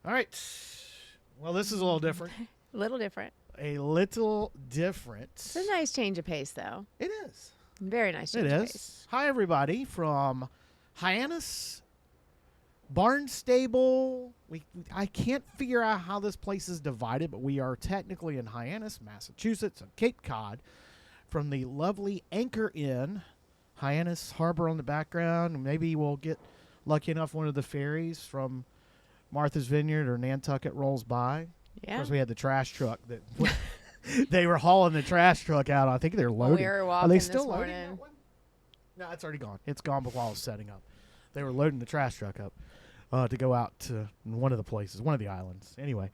All right. Well, this is a little different. A little different. A little different. It's a nice change of pace, though. It is. Very nice change It of is. pace. Hi, everybody from Hyannis, Barnstable. I can't figure out how this place is divided, but we are technically in Hyannis, Massachusetts, and Cape Cod, from the lovely Anchor Inn, Hyannis Harbor on the background. Maybe we'll get lucky enough one of the ferries from Martha's Vineyard or Nantucket rolls by. Of Yeah. course, we had the trash truck that they were hauling the trash truck out. I think they're loading. We were Are walking they this still loading morning. that one? No, it's already gone. It's gone while I was setting up. They were loading the trash truck up to go out to one of the places, one of the islands. Anyway,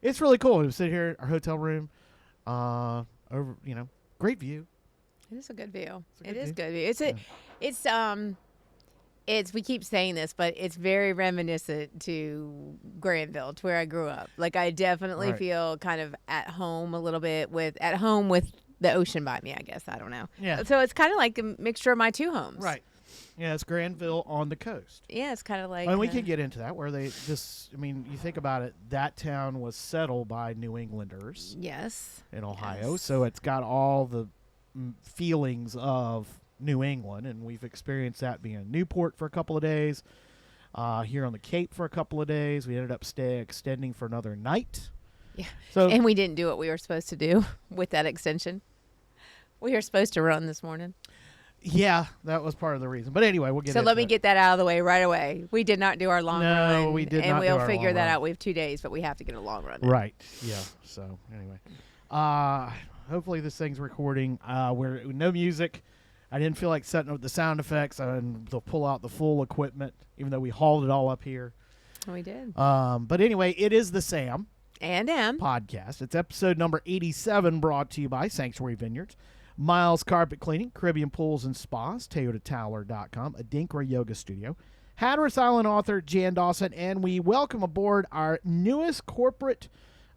it's really cool. We sit here, our hotel room, over, great view. It is a good view. It's a It good is view. good view. We keep saying this, but it's very reminiscent to Granville, to where I grew up. Like, I definitely Right. feel kind of at home a little bit with the ocean by me, I guess. I don't know. Yeah. So it's kind of like a mixture of my two homes. Right. Yeah, it's Granville on the coast. Yeah, it's kind of like. And we can get into that, where they just, you think about it, that town was settled by New Englanders Yes. in Ohio. Yes. So it's got all the feelings of New England, and we've experienced that being in Newport for a couple of days, here on the Cape for a couple of days. We ended up extending for another night. Yeah. So And we didn't do what we were supposed to do with that extension. We were supposed to run this morning. yeah, that was part of the reason. But anyway, we'll get So into let me it. get that out of the way right away. We did not do our long No, run. we did and not do we'll our figure long that run. out. We have 2 days, but we have to get a long run in. Right. Yeah. So anyway, hopefully this thing's recording. We're no music. I didn't feel like setting up the sound effects and to pull out the full equipment, even though we hauled it all up here. We did. But anyway, it is the Sam And M. podcast. It's episode number 87, brought to you by Sanctuary Vineyards, Miles Carpet Cleaning, Caribbean Pools and Spas, ToyotaTowler.com, Adinkra Yoga Studio, Hatteras Island author Jan Dawson, and we welcome aboard our newest corporate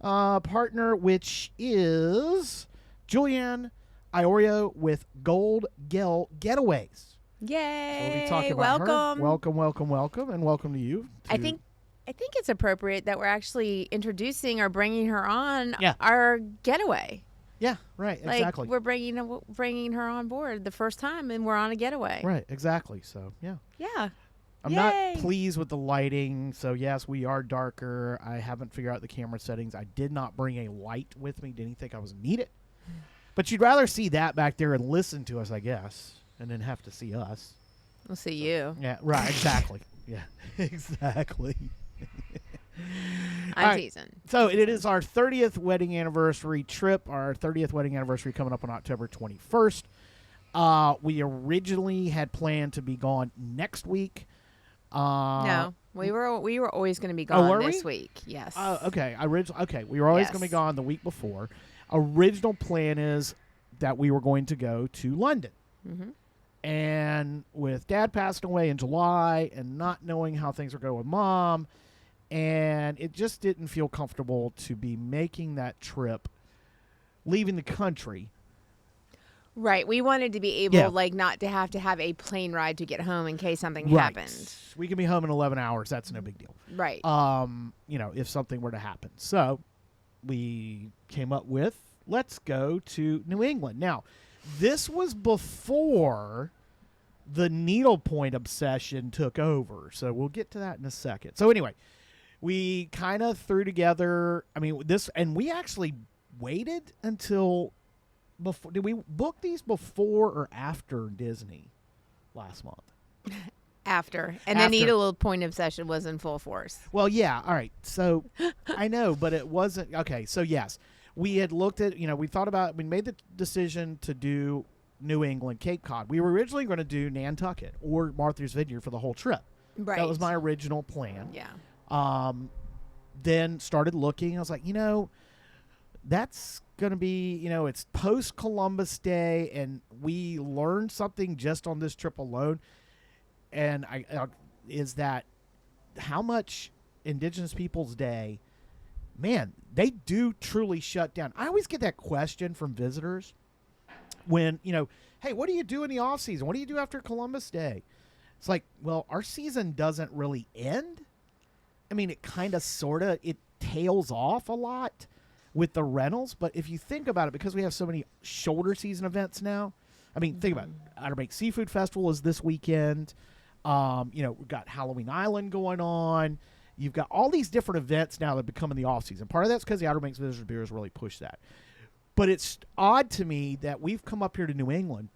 partner, which is Julianne Iorio with Gold Gel Getaways. Yay. So we'll be talking about welcome. her. Welcome, and welcome to you. I think it's appropriate that we're actually introducing or bringing her on Yeah. our getaway. Yeah, right, Like, exactly. we're bringing her on board the first time, and we're on a getaway. Right, exactly. So, yeah. Yeah. I'm Yay. not pleased with the lighting, so yes, we are darker. I haven't figured out the camera settings. I did not bring a light with me. Didn't think I was needed. But you'd rather see that back there and listen to us, I guess, and then have to see us. We'll see you. Yeah, right, exactly. Yeah, exactly. I'm All right. teasing. So it is our 30th wedding anniversary trip. Our 30th wedding anniversary coming up on October 21st. We originally had planned to be gone next week. No, we were always going to be Oh, gone were this we? week. Yes. Okay. We were always Yes. going to be gone the week before. Original plan is that we were going to go to London. Mhm. And with Dad passing away in July and not knowing how things were going with Mom, and it just didn't feel comfortable to be making that trip, leaving the country. Right. We wanted to be able, Yeah. not to have a plane ride to get home in case something Right. happened. We can be home in 11 hours. That's no big deal. Right. If something were to happen. So we came up with, let's go to New England. Now, this was before the needlepoint obsession took over. So we'll get to that in a second. So anyway, we kind of threw together, and we actually waited until before. Did we book these before or after Disney last month? After. And After. the needle point obsession was in full force. Well, yeah. All right. So I know, but it wasn't. Okay. So yes, we had looked at, we made the decision to do New England, Cape Cod. We were originally going to do Nantucket or Martha's Vineyard for the whole trip. Right. That was my original plan. Yeah. Then started looking. I was like, that's going to be, it's post Columbus Day, and we learned something just on this trip alone. And is that how much Indigenous Peoples Day, man, they do truly shut down. I always get that question from visitors when, hey, what do you do in the off season? What do you do after Columbus Day? It's like, well, our season doesn't really end I mean, it kind of sort of it tails off a lot with the rentals. But if you think about it, because we have so many shoulder season events now, I mean, think about it. Outer Banks Seafood Festival is this weekend. We've got Halloween Island going on. You've got all these different events now that become in the off season. Part of that's because the Outer Banks Visitors Bureau has really pushed that. But it's odd to me that we've come up here to New England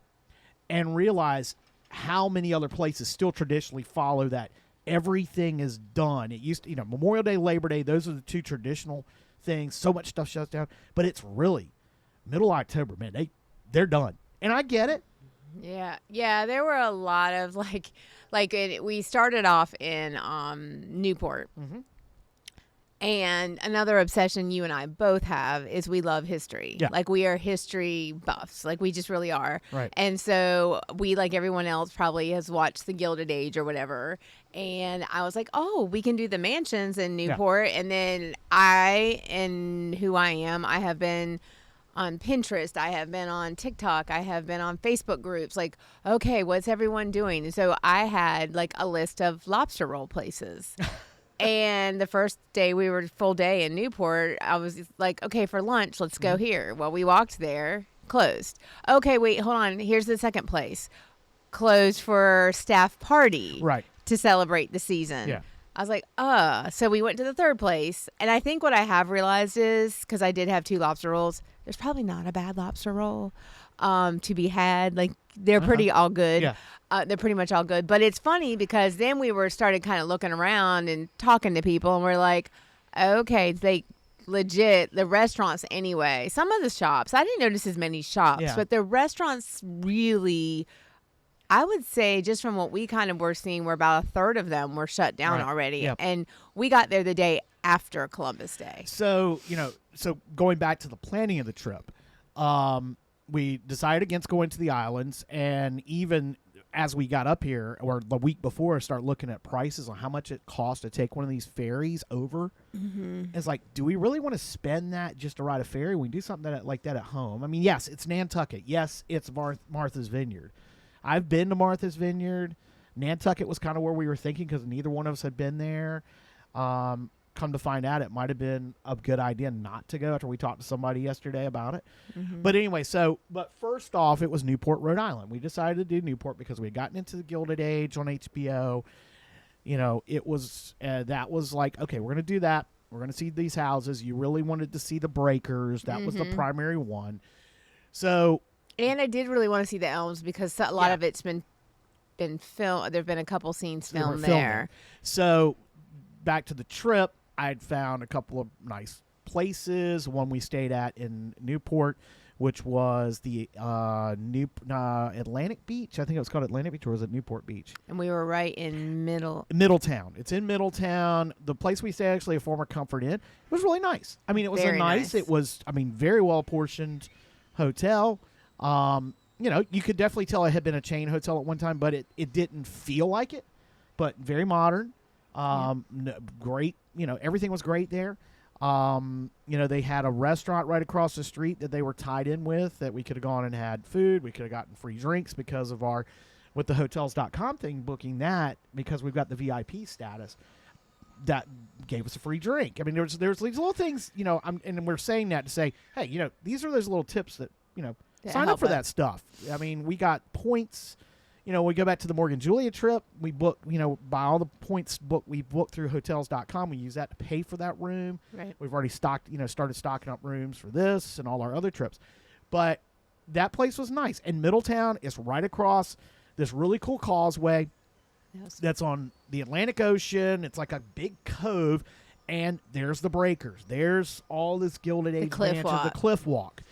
and realized how many other places still traditionally follow that everything is done. It used to, Memorial Day, Labor Day, those are the two traditional things. So much stuff shuts down. But it's really middle October, man. They're done. And I get it. Yeah. There were a lot of we started off in Newport. Mm-hmm. And another obsession you and I both have is we love history. Yeah. Like, we are history buffs. Like, we just really are. Right. And so we, like everyone else, probably has watched The Gilded Age or whatever. And I was like, oh, we can do the mansions in Newport. Yeah. And then who I am, I have been on Pinterest, I have been on TikTok, I have been on Facebook groups. Like, okay, what's everyone doing? And so I had like a list of lobster roll places. And the first day we were full day in Newport, I was like, okay, for lunch, let's go here. Well, we walked there, closed. Okay, wait, hold on. Here's the second place. Closed for staff party. Right. To celebrate the season. Yeah. I was like, so we went to the third place. And I think what I have realized is, because I did have 2 lobster rolls, there's probably not a bad lobster roll to be had. Like, they're pretty all good. Yeah. They're pretty much all good. But it's funny because then we started kind of looking around and talking to people, and we're like, okay, they legit, the restaurants anyway. Some of the shops, I didn't notice as many shops, but the restaurants really, I would say, just from what we kind of were seeing, were about a third of them were shut down already. Yep. And we got there the day after Columbus Day. So, so going back to the planning of the trip, we decided against going to the islands, and even as we got up here, or the week before, start looking at prices on how much it costs to take one of these ferries over. Mm-hmm. It's like, do we really want to spend that just to ride a ferry? We can do something like that at home. I mean, yes, it's Nantucket. Yes, it's Martha's Vineyard. I've been to Martha's Vineyard. Nantucket was kind of where we were thinking because neither one of us had been there. Come to find out, it might have been a good idea not to go after we talked to somebody yesterday about it. Mm-hmm. But anyway, but first off, it was Newport, Rhode Island. We decided to do Newport because we had gotten into The Gilded Age on HBO. It was, that was like, okay, we're going to do that. We're going to see these houses. You really wanted to see the breakers. That was the primary one. So. And I did really want to see the elms because a lot of it's been filmed. There have been a couple scenes filmed there. So back to the trip, I'd found a couple of nice places. One we stayed at in Newport, which was the Atlantic Beach. I think it was called Atlantic Beach, or was it Newport Beach? And we were right in Middletown. It's in Middletown. The place we stayed, actually a former Comfort Inn. It was really nice. I mean, it was nice. It was, very well portioned hotel. You could definitely tell it had been a chain hotel at one time, but it didn't feel like it. But very modern. Great. Everything was great there. They had a restaurant right across the street that they were tied in with that we could have gone and had food. We could have gotten free drinks because of with the hotels.com thing, booking that because we've got the VIP status. That gave us a free drink. I mean, there's these little things, and we're saying that to say, hey, these are those little tips that, sign up for that stuff. I mean, we got points. We go back to the Morgan Julia trip. We book, by all the points we booked through hotels.com. We use that to pay for that room. Right. We've already started stocking up rooms for this and all our other trips. But that place was nice. And Middletown is right across this really cool causeway that's on the Atlantic Ocean. It's like a big cove. And there's the breakers. There's all this Gilded Age mansion, the cliff walk.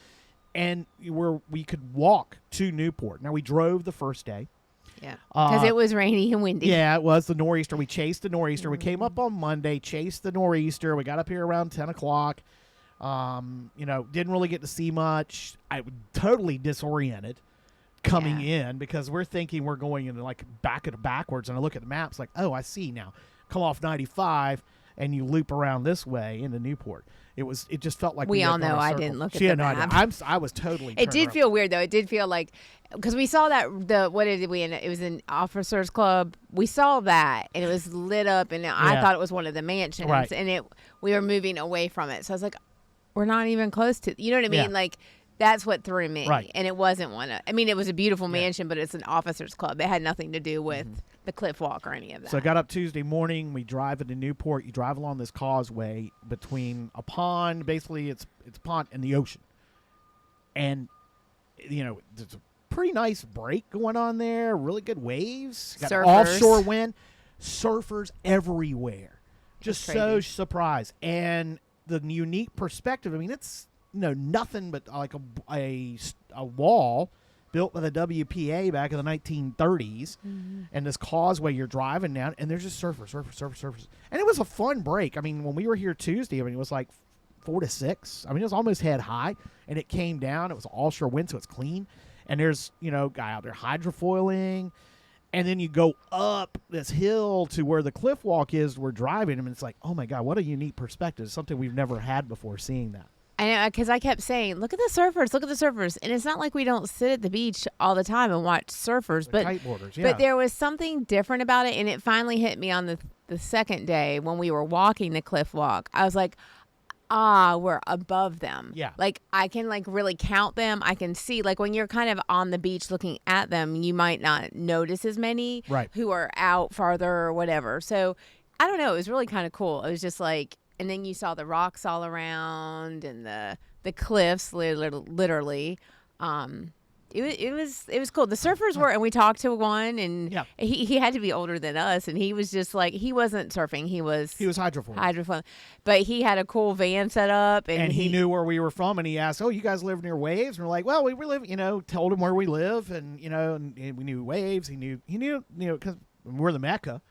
And we could walk to Newport. Now, we drove the first day. Yeah, because it was rainy and windy. Yeah, it was the nor'easter. We chased the nor'easter. Mm-hmm. We came up on Monday, chased the nor'easter. We got up here around 10 o'clock. Didn't really get to see much. I was totally disoriented coming in because we're thinking we're going into like backwards. And I look at the maps like, oh, I see now. Come off 95. and you loop around this way into Newport. It just felt like we all had gone know a I circle. didn't look She at had the no map. idea. I was totally. It did turned feel weird though. It did feel like because we saw that what did we? It was an officers club. We saw that and it was lit up, and I thought it was one of the mansions, Right. and we were moving away from it. So I was like, we're not even close to. You know what I mean? Yeah. Like. That's what threw me. Right. And it wasn't one. I mean, it was a beautiful mansion, but it's an officers club. It had nothing to do with the cliff walk or any of that. So I got up Tuesday morning. We drive into Newport. You drive along this causeway between a pond. Basically, it's a pond and the ocean. And, there's a pretty nice break going on there. Really good waves. Got Surfers. offshore wind. Surfers everywhere. Just That's so crazy. surprised. And the unique perspective, I mean, it's nothing but like a wall built by the WPA back in the 1930s, and this causeway you're driving down, and there's just surfers. And it was a fun break. I mean, when we were here Tuesday, I mean, it was like 4 to 6. I mean, it was almost head high, and it came down. It was offshore wind, so it's clean. And there's, guy out there hydrofoiling, and then you go up this hill to where the cliff walk is. We're driving, and it's like, oh my God, what a unique perspective. It's something we've never had before seeing that. I know, because I kept saying, look at the surfers. And it's not like we don't sit at the beach all the time and watch surfers. But kiteboarders, yeah. But there was something different about it, and it finally hit me on the second day when we were walking the cliff walk. I was like, we're above them. Yeah. Like, I can, really count them. I can see, when you're kind of on the beach looking at them, you might not notice as many who are out farther or whatever. So, I don't know. It was really kind of cool. It was just like... And then you saw the rocks all around and the cliffs, literally. It was cool. The surfers were, and we talked to one, and he had to be older than us, and he was just like, he wasn't surfing, he was hydrofoiling, but he had a cool van set up, and he knew where we were from, and he asked, "Oh, you guys live near waves?" And we're like, "Well, we live," told him where we live, and and we knew waves. He knew, because we're the Mecca.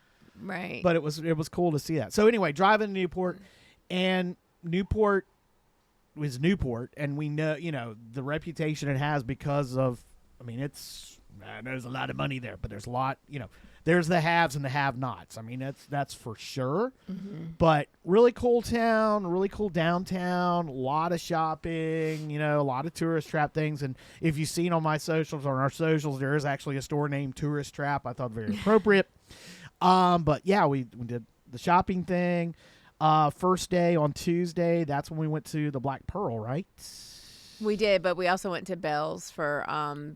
Right. But it was cool to see that. So anyway, driving to Newport, and Newport was Newport, and we know, the reputation it has because of, I mean, there's a lot of money there, but there's a lot, there's the haves and the have-nots. I mean, that's for sure. Mm-hmm. But really cool town, really cool downtown, a lot of shopping, a lot of tourist trap things. And if you've seen on my socials or on our socials, there is actually a store named Tourist Trap. I thought very appropriate. But yeah, we did the shopping thing. First day on Tuesday, that's when we went to the Black Pearl, right? We did, but we also went to Bell's for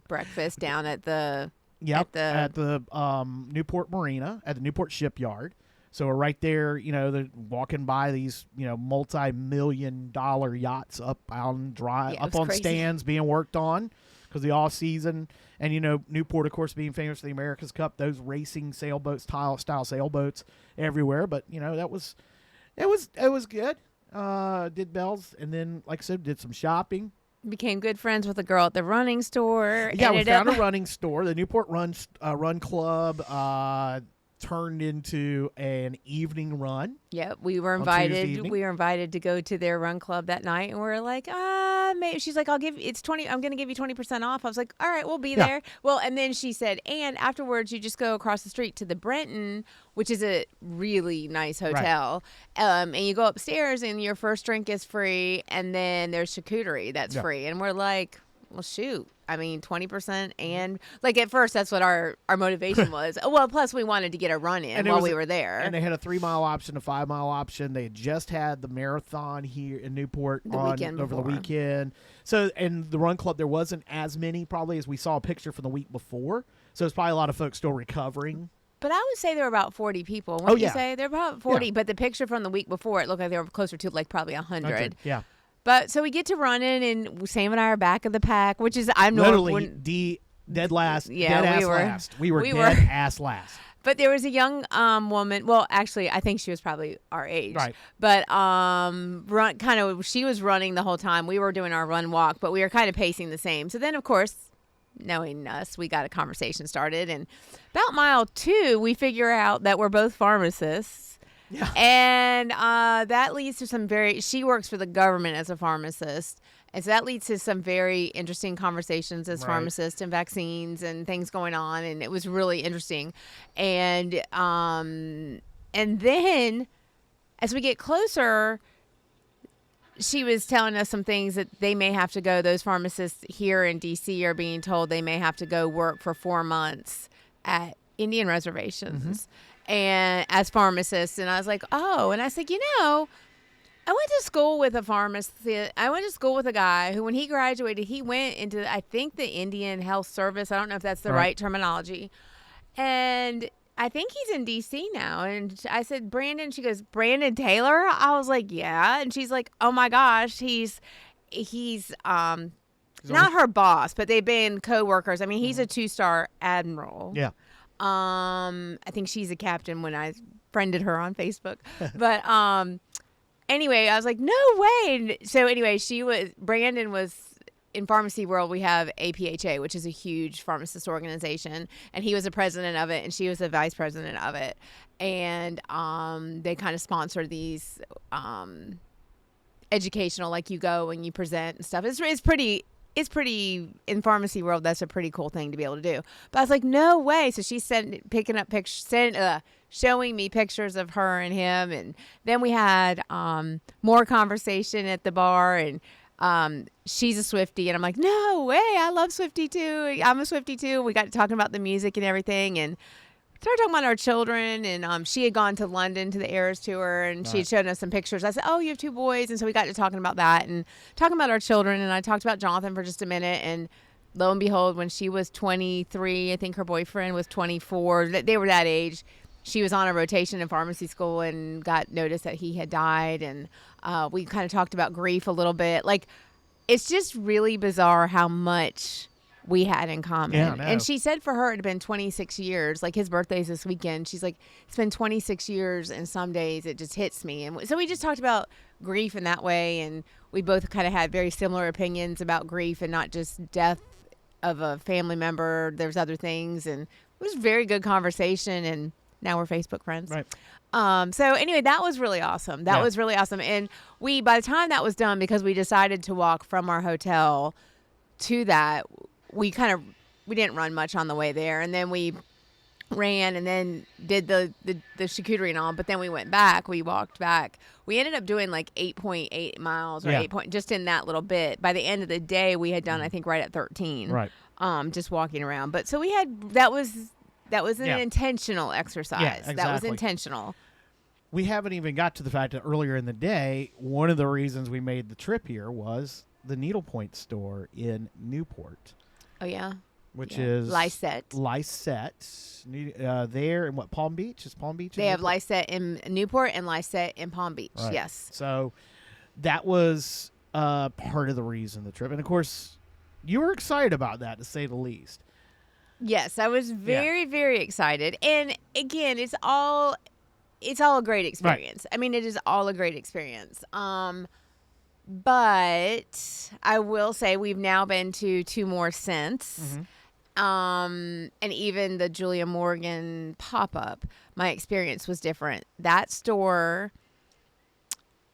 breakfast down at the at the Newport Marina, at the Newport Shipyard. So we're right there, they're walking by these, multi-million-dollar yachts up on crazy. stands being worked on because the off season. And, Newport, of course, being famous for the America's Cup, those racing sailboats, style sailboats everywhere. But, it was good. Did Bell's, and then, like I said, did some shopping. Became good friends with a girl at the running store. Yeah, we found a running store. The Newport Run Club turned into an evening run. Yeah, we were invited. We were invited to go to their run club that night, and we're like, maybe. She's like, I'm going to give you 20% off. I was like, all right, we'll be there. Well, and then she said, and afterwards, you just go across the street to the Brenton, which is a really nice hotel, and you go upstairs, and your first drink is free, and then there's charcuterie that's free, and we're like, well, shoot. I mean, 20%, and at first, that's what our motivation was. Well, plus we wanted to get a run in while we were there. And they had a 3-mile option, a 5-mile option. They had just had the marathon here in Newport over the weekend. So, and the run club, there wasn't as many probably as we saw a picture from the week before. So it's probably a lot of folks still recovering. But I would say there were about 40 people. Wouldn't you say? There were about 40, but the picture from the week before, it looked like they were closer to probably 100. Yeah. But so we get to running, and Sam and I are back of the pack, which is literally dead last. Yeah, last. We were dead ass last. But there was a young woman. Well, actually, I think she was probably our age. Right. But she was running the whole time. We were doing our run walk, but we were kind of pacing the same. So then, of course, knowing us, we got a conversation started, and about mile 2, we figure out that we're both pharmacists. Yeah. And that leads to she works for the government as a pharmacist. And so that leads to some very interesting conversations as pharmacists and vaccines and things going on. And it was really interesting. And then as we get closer, she was telling us some things that they may have to go. Those pharmacists here in D.C. are being told they may have to go work for 4 months at Indian reservations and as pharmacists. And I was like, oh, and I said, I went to school with a pharmacist. I went to school with a guy who, when he graduated, he went into, I think, the Indian Health Service. I don't know if that's the right terminology. And I think he's in D.C. now. And I said, Brandon. She goes, Brandon Taylor? I was like, yeah. And she's like, oh, my gosh. He's not her boss, but they've been co-workers. I mean, he's a 2-star admiral. Yeah. I think she's a captain when I friended her on Facebook. But anyway, I was like, no way. So anyway, Brandon was in pharmacy world. We have APHA, which is a huge pharmacist organization, and he was the president of it, and she was the vice president of it. And they kind of sponsor these educational, like you go and you present and stuff. It's pretty in pharmacy world. That's a pretty cool thing to be able to do. But I was like, no way. So she picking up pictures, showing me pictures of her and him. And then we had more conversation at the bar, and she's a Swiftie, and I'm like, no way, I love Swiftie too. I'm a Swiftie too. We got to talking about the music and everything, and started talking about our children. And she had gone to London to the Eras tour, and she had shown us some pictures. I said, oh, you have 2 boys. And so we got to talking about that and talking about our children. And I talked about Jonathan for just a minute, and lo and behold, when she was 23, I think her boyfriend was 24. They were that age. She was on a rotation in pharmacy school and got notice that he had died. And we kind of talked about grief a little bit. Like, it's just really bizarre how much we had in common. Yeah, I know. And she said for her it had been 26 years. Like, his birthday's this weekend. She's like, it's been 26 years, and some days it just hits me. And so we just talked about grief in that way. And we both kind of had very similar opinions about grief, and not just death of a family member. There's other things. And it was a very good conversation. And now we're Facebook friends. Right. So anyway, that was really awesome. That was really awesome. And by the time that was done, because we decided to walk from our hotel to that, we didn't run much on the way there. And then we ran and then did the charcuterie and all, but then we walked back. We ended up doing like 8.8 miles or 8 just in that little bit. By the end of the day, we had done, I think, right at 13. Right. Just walking around. But so we had, that was an intentional exercise. Yeah, exactly. That was intentional. We haven't even got to the fact that earlier in the day, one of the reasons we made the trip here was the Needlepoint store in Newport. Oh, yeah. Which is Lysette. There in Palm Beach? Is Palm Beach? They have Lysette in Newport and Lysette in Palm Beach. Right. Yes. So that was part of the reason the trip. And of course, you were excited about that, to say the least. Yes, I was very, very excited. And again, it's all a great experience. Right. I mean, it is all a great experience. But I will say we've now been to 2 more since. Mm-hmm. And even the Julia Morgan pop-up, my experience was different. That store,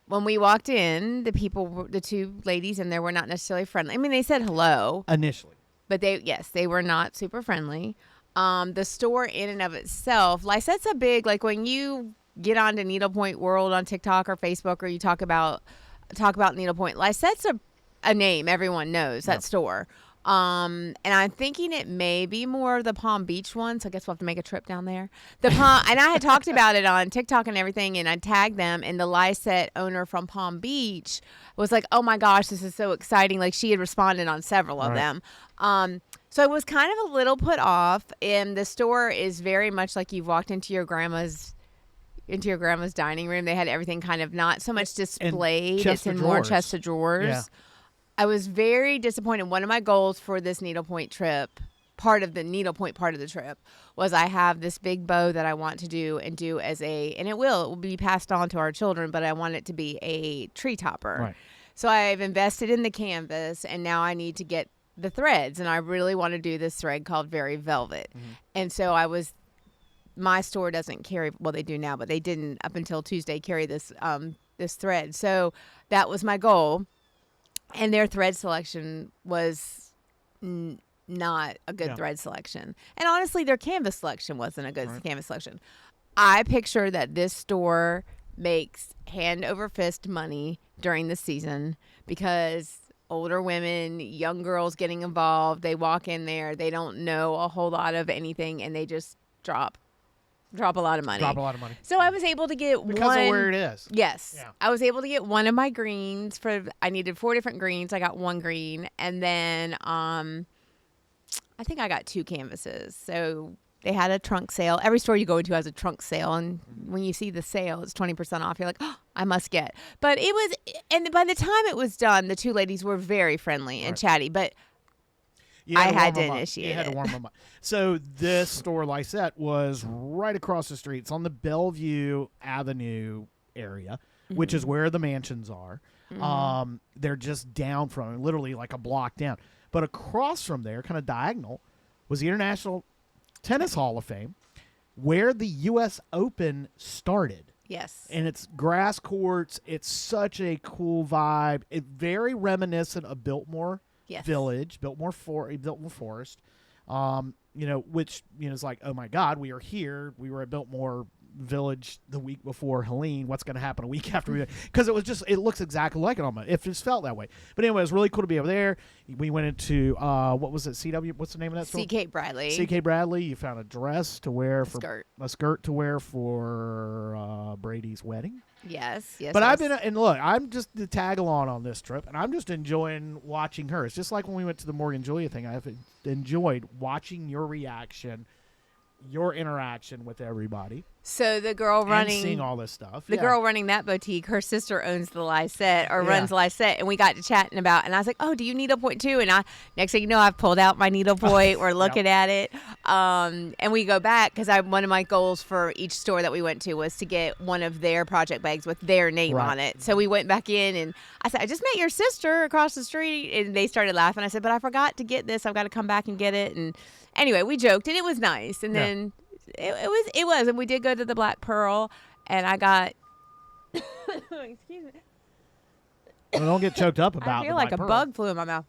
when we walked in, the 2 ladies in there were not necessarily friendly. I mean, they said hello. Initially. But they were not super friendly. The store in and of itself, Lysette's a big, like when you get onto Needlepoint World on TikTok or Facebook, or you talk about Needlepoint, Lysette's a name everyone knows, that store. And I'm thinking it may be more of the Palm Beach one, so I guess we'll have to make a trip down there. And I had talked about it on TikTok and everything, and I tagged them, and the Lysette owner from Palm Beach was like, oh my gosh, this is so exciting. Like, she had responded on several of them. So I was kind of a little put off, and the store is very much like you've walked into your grandma's dining room. They had everything kind of not so much displayed. It's in more chest of drawers. Yeah. I was very disappointed. One of my goals for this Needlepoint trip, part of the trip, was I have this big bow that I want to do and it will be passed on to our children, but I want it to be a tree topper. Right. So I've invested in the canvas, and now I need to get the threads, and I really want to do this thread called Very Velvet. Mm-hmm. And so my store doesn't carry, well, they do now, but they didn't up until Tuesday carry this thread. So that was my goal. And their thread selection was not a good thread selection. And honestly, their canvas selection wasn't a good canvas selection. I picture that this store makes hand over fist money during the season because older women, young girls getting involved, they walk in there, they don't know a whole lot of anything, and they just drop a lot of money. So I was able to get because of where it is. Yes. Yeah. I was able to get one of my greens I needed 4 different greens. I got 1 green, and then I think I got 2 canvases. So they had a trunk sale. Every store you go into has a trunk sale, and when you see the sale, it's 20% off. You're like, oh, I must get. But it was, and by the time it was done, the 2 ladies were very friendly and chatty. But I had to initiate it. You had to warm them up. So this store, like I said, was right across the street. It's on the Bellevue Avenue area, which is where the mansions are. They're just down from it, literally like a block down. But across from there, kind of diagonal, was the International Tennis Hall of Fame, where the U.S. Open started. Yes. And it's grass courts. It's such a cool vibe. It's very reminiscent of Biltmore Village, Biltmore Forest. Which is like, oh my God, we are here. We were at Biltmore Village the week before Helene. What's going to happen a week after because it looks exactly like it almost. It just felt that way. But anyway, it was really cool to be over there. We went into what was it? CW. What's the name of that store? C.K. Bradley. C.K. Bradley. You found a dress to wear a skirt to wear for Brady's wedding. Yes. But I've been, and look, I'm just the tag along on this trip, and I'm just enjoying watching her. It's just like when we went to the Morgan Julia thing. I've enjoyed watching your reaction, your interaction with everybody. So the girl running, and seeing all this stuff. The girl running that boutique, her sister owns the Lysette or runs Lysette, and we got to chatting about. And I was like, "Oh, do you needlepoint too?" And next thing you know, I've pulled out my needlepoint. We're looking at it, and we go back because one of my goals for each store that we went to was to get one of their project bags with their name on it. So we went back in, and I said, "I just met your sister across the street," and they started laughing. I said, "But I forgot to get this. I've got to come back and get it." And anyway, we joked, and it was nice. And then. It was, and we did go to the Black Pearl, and I got. Excuse me. Well, don't get choked up about. I feel like a bug flew in my mouth.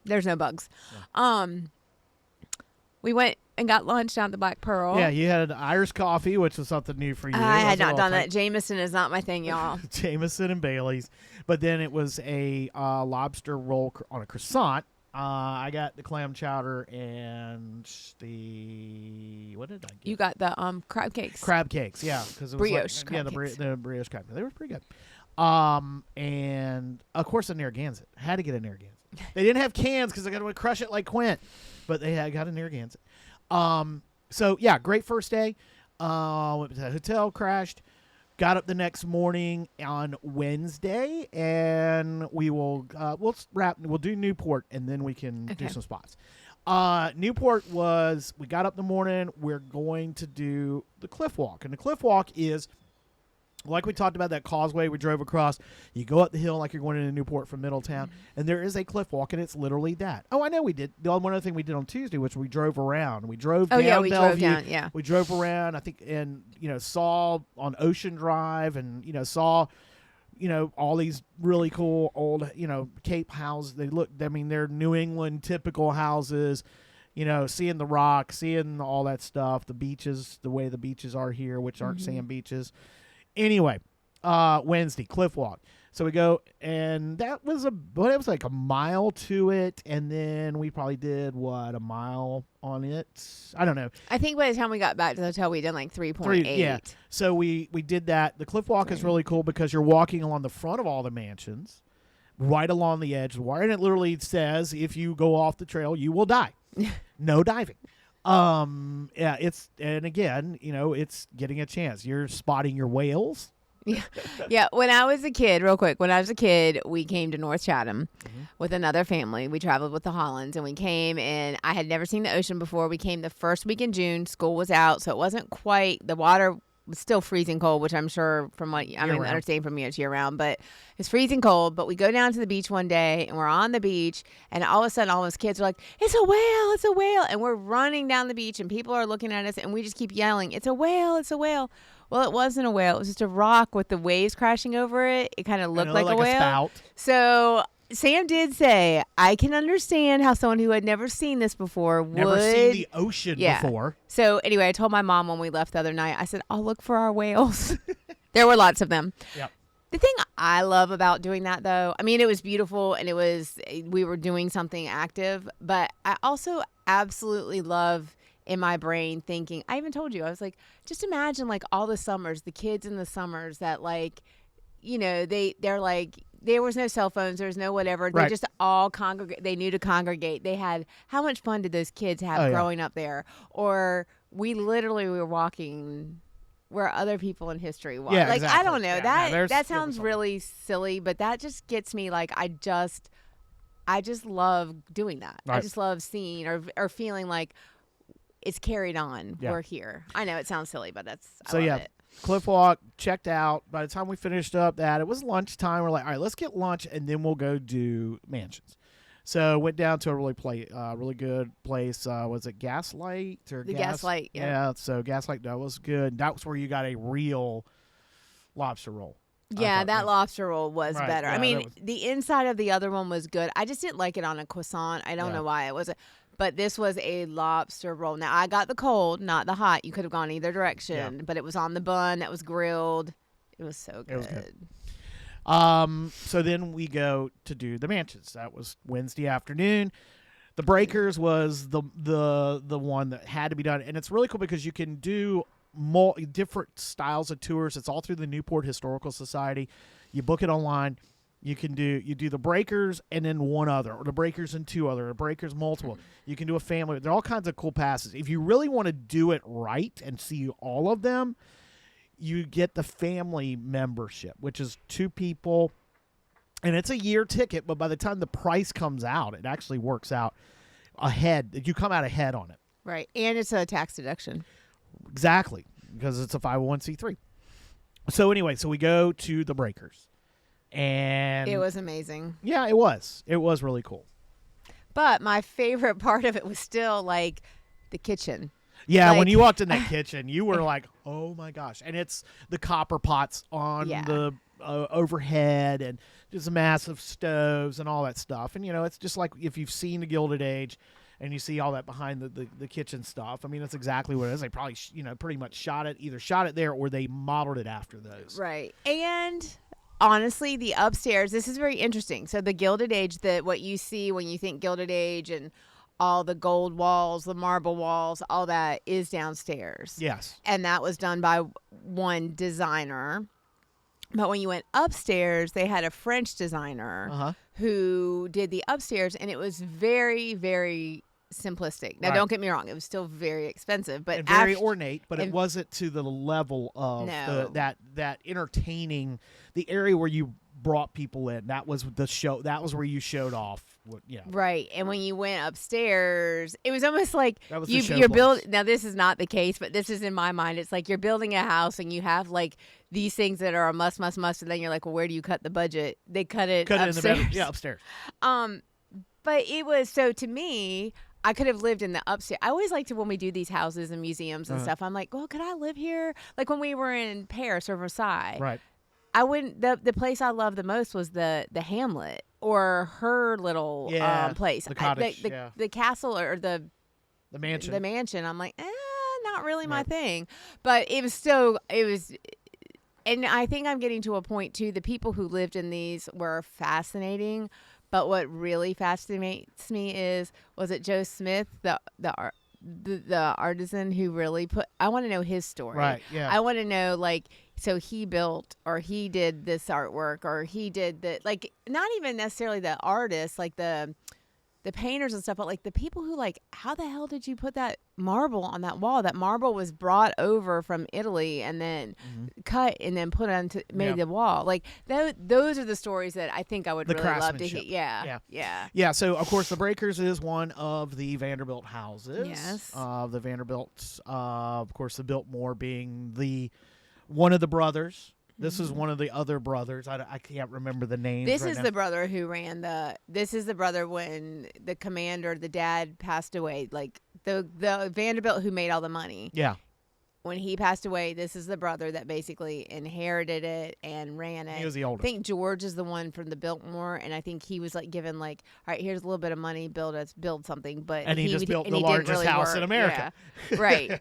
There's no bugs. Yeah. We went and got lunch down at the Black Pearl. Yeah, you had Irish coffee, which was something new for you. I had not done that. Jameson is not my thing, y'all. Jameson and Bailey's, but then it was a lobster roll on a croissant. I got the clam chowder and what did I get? You got the crab cakes. Crab cakes, yeah, because it was brioche. The brioche crab. They were pretty good. And of course the Narragansett. Had to get a Narragansett. They didn't have cans because they got to crush it like Quint, but they got a Narragansett. So yeah, great first day. Went to the hotel, crashed. Got up the next morning on Wednesday, and we'll do Newport, and then we can do some spots. Newport we got up in the morning, we're going to do the cliff walk. And the cliff walk is, like we talked about that causeway we drove across, you go up the hill like you're going into Newport from Middletown, and there is a cliff walk, and it's literally that. Oh, I know we did. The one other thing we did on Tuesday, which we drove around. We drove down Bellevue. Drove down, yeah. We drove around, I think, and, saw on Ocean Drive and, saw, all these really cool old, Cape houses. They're New England typical houses, seeing the rock, seeing all that stuff, the beaches, the way the beaches are here, which aren't sand beaches. Anyway, Wednesday, cliff walk. So we go, and it was like a mile to it, and then we probably did, a mile on it? I don't know. I think by the time we got back to the hotel, we did like 3.8. Yeah, so we did that. The cliff walk is really cool because you're walking along the front of all the mansions, right along the edge of the water, and it literally says, if you go off the trail, you will die. No diving. It's getting a chance. You're spotting your whales. Yeah. When I was a kid, real quick, we came to North Chatham with another family. We traveled with the Hollands, and we came, and I had never seen the ocean before. We came the first week in June. School was out, so it wasn't quite, the water was still freezing cold, which I'm sure from what I understand from you, it's year round, but it's freezing cold. But we go down to the beach one day, and we're on the beach, and all of a sudden all of us kids are like, it's a whale, it's a whale. And we're running down the beach, and people are looking at us, and we just keep yelling, it's a whale, it's a whale. Well, it wasn't a whale. It was just a rock with the waves crashing over it. It kind of looked like a whale. Spout. So Sam did say, I can understand how someone who had never seen this before would. Never seen the ocean before. So anyway, I told my mom when we left the other night, I said, I'll look for our whales. There were lots of them. Yep. The thing I love about doing that, though, I mean, it was beautiful and we were doing something active, but I also absolutely love in my brain thinking, I even told you, I was like, just imagine like all the summers, the kids in the summers that like, you know, they're like, there was no cell phones, there was no whatever. They just all congregate. They knew to congregate. They had, how much fun did those kids have growing up there? Or we literally were walking where other people in history walk. Yeah, like, exactly. I don't know. Yeah, that sounds really silly, but that just gets me like, I just love doing that. Right. I just love seeing or feeling like it's carried on. Yeah. We're here. I know it sounds silly, but I so love yeah. it. Cliff Walk, checked out. By the time we finished up that, it was lunchtime. We're like, all right, let's get lunch, and then we'll go do mansions. So went down to a really good place. Was it Gaslight or The Gaslight? Yeah. So Gaslight, that was good. That was where you got a real lobster roll. Yeah, that lobster roll was better. Yeah, I mean, the inside of the other one was good. I just didn't like it on a croissant. I don't know why it wasn't. But this was a lobster roll. Now, I got the cold, not the hot. You could have gone either direction. But it was on the bun that was grilled. It was so good. It was good. So then we go to do the mansions. That was Wednesday afternoon. The Breakers was the one that had to be done. And it's really cool because you can do different styles of tours. It's all through the Newport Historical Society. You book it online. You do the Breakers and then one other, or the Breakers and two other, or Breakers multiple. You can do a family. There are all kinds of cool passes. If you really want to do it right and see all of them, you get the family membership, which is 2 people, and it's a year ticket. But by the time the price comes out, it actually works out ahead. You come out ahead on it. Right, and it's a tax deduction. Exactly, because it's a 501c3. So anyway, we go to the Breakers. And it was amazing. Yeah, it was. It was really cool. But my favorite part of it was still like the kitchen. Yeah, when you walked in that kitchen, you were like, "Oh my gosh!" And it's the copper pots on the overhead, and just massive stoves and all that stuff. And it's just like if you've seen the Gilded Age, and you see all that behind the kitchen stuff. I mean, that's exactly what it is. They probably pretty much either shot it there or they modeled it after those. Right. And honestly, the upstairs, this is very interesting. So the Gilded Age, what you see when you think Gilded Age and all the gold walls, the marble walls, all that is downstairs. Yes. And that was done by one designer. But when you went upstairs, they had a French designer who did the upstairs, and it was very, very simplistic. Now, don't get me wrong; it was still very expensive, but and very ornate. But it wasn't to the level of that entertaining. The area where you brought people in, that was the show. That was where you showed off. Right. And when you went upstairs, it was almost like you're building. Now, this is not the case, but this is in my mind. It's like you're building a house, and you have like these things that are a must, and then you're like, well, where do you cut the budget? They cut it upstairs. In the bedroom. Yeah, upstairs. But it was, so to me, I could have lived in the upstairs. I always like to, when we do these houses and museums and stuff, I'm like, well, could I live here? Like when we were in Paris or Versailles. Right. I wouldn't. The place I loved the most was the Hamlet or her little place. The cottage. The castle or the mansion. The mansion. I'm like, not really my thing. But it was. And I think I'm getting to a point too. The people who lived in these were fascinating. But what really fascinates me was it Joe Smith, the artisan who really I want to know his story. Right. Yeah. I want to know, like, so he built or he did this artwork or he did like, not even necessarily the artists, like the painters and stuff, but like the people who, like, how the hell did you put that marble on that wall? That marble was brought over from Italy and then cut and then put onto made the wall. Like those are the stories that I think I would really love to hear. Yeah. So of course the Breakers is one of the Vanderbilt houses. Yes. The Vanderbilts, of course, the Biltmore being one of the brothers. This is one of the other brothers. I can't remember the names. This is the brother who ran this is the brother when the commander, the dad, passed away. Like the Vanderbilt who made all the money. Yeah. When he passed away, this is the brother that basically inherited it and ran it. He was the oldest. I think George is the one from the Biltmore, and I think he was like given like, all right, here's a little bit of money, build something. But he just built the largest really house work. in America. Yeah. Right.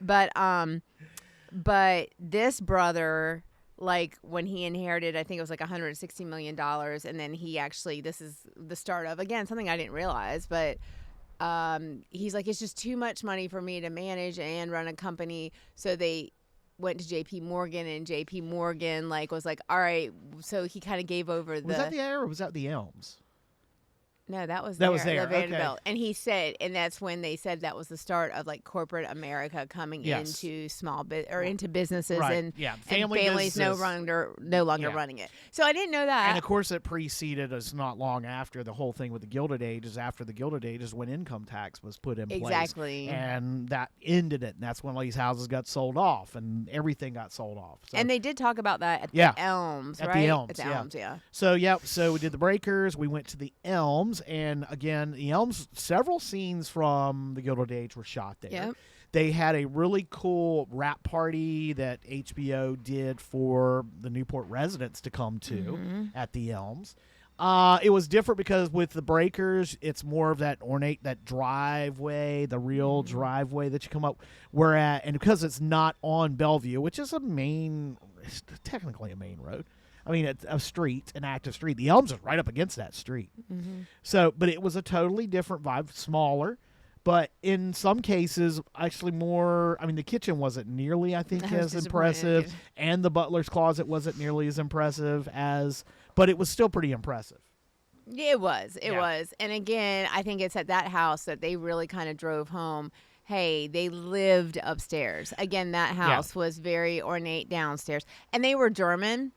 But this brother like when he inherited, I think it was like $160 million. And then this is the start of, again, something I didn't realize, but he's like, it's just too much money for me to manage and run a company. So they went to JP Morgan, and JP Morgan was like, all right. So he kind of gave over Was that the Air or was that the Elms? No, that was there. The Vanderbilt. Okay. And he said, and that's when they said that was the start of corporate America coming into into businesses, right. and families no longer running it. So I didn't know that. And of course, it preceded us not long after the whole thing with the Gilded Age. Is after the Gilded Age is when income tax was put in place. Exactly. And that ended it. And that's when all these houses got sold off, and everything got sold off. So, and they did talk about that at the Elms, right? At the Elms, at the Elms, yeah. So we did the Breakers. We went to the Elms. And again, the Elms, several scenes from the Gilded Age were shot there. Yep. They had a really cool wrap party that HBO did for the Newport residents to come to at the Elms. It was different because with the Breakers, it's more of that ornate, that driveway, the real driveway that you come up. And because it's not on Bellevue, which is it's technically a main road. I mean, it's a street, an active street. The Elms is right up against that street. So, but it was a totally different vibe, smaller, but in some cases, actually more. I mean, the kitchen wasn't nearly, I think, as impressive, and the butler's closet wasn't nearly as impressive but it was still pretty impressive. It was. And again, I think it's at that house that they really kind of drove home. Hey, they lived upstairs. Again, that house was very ornate downstairs, and they were German.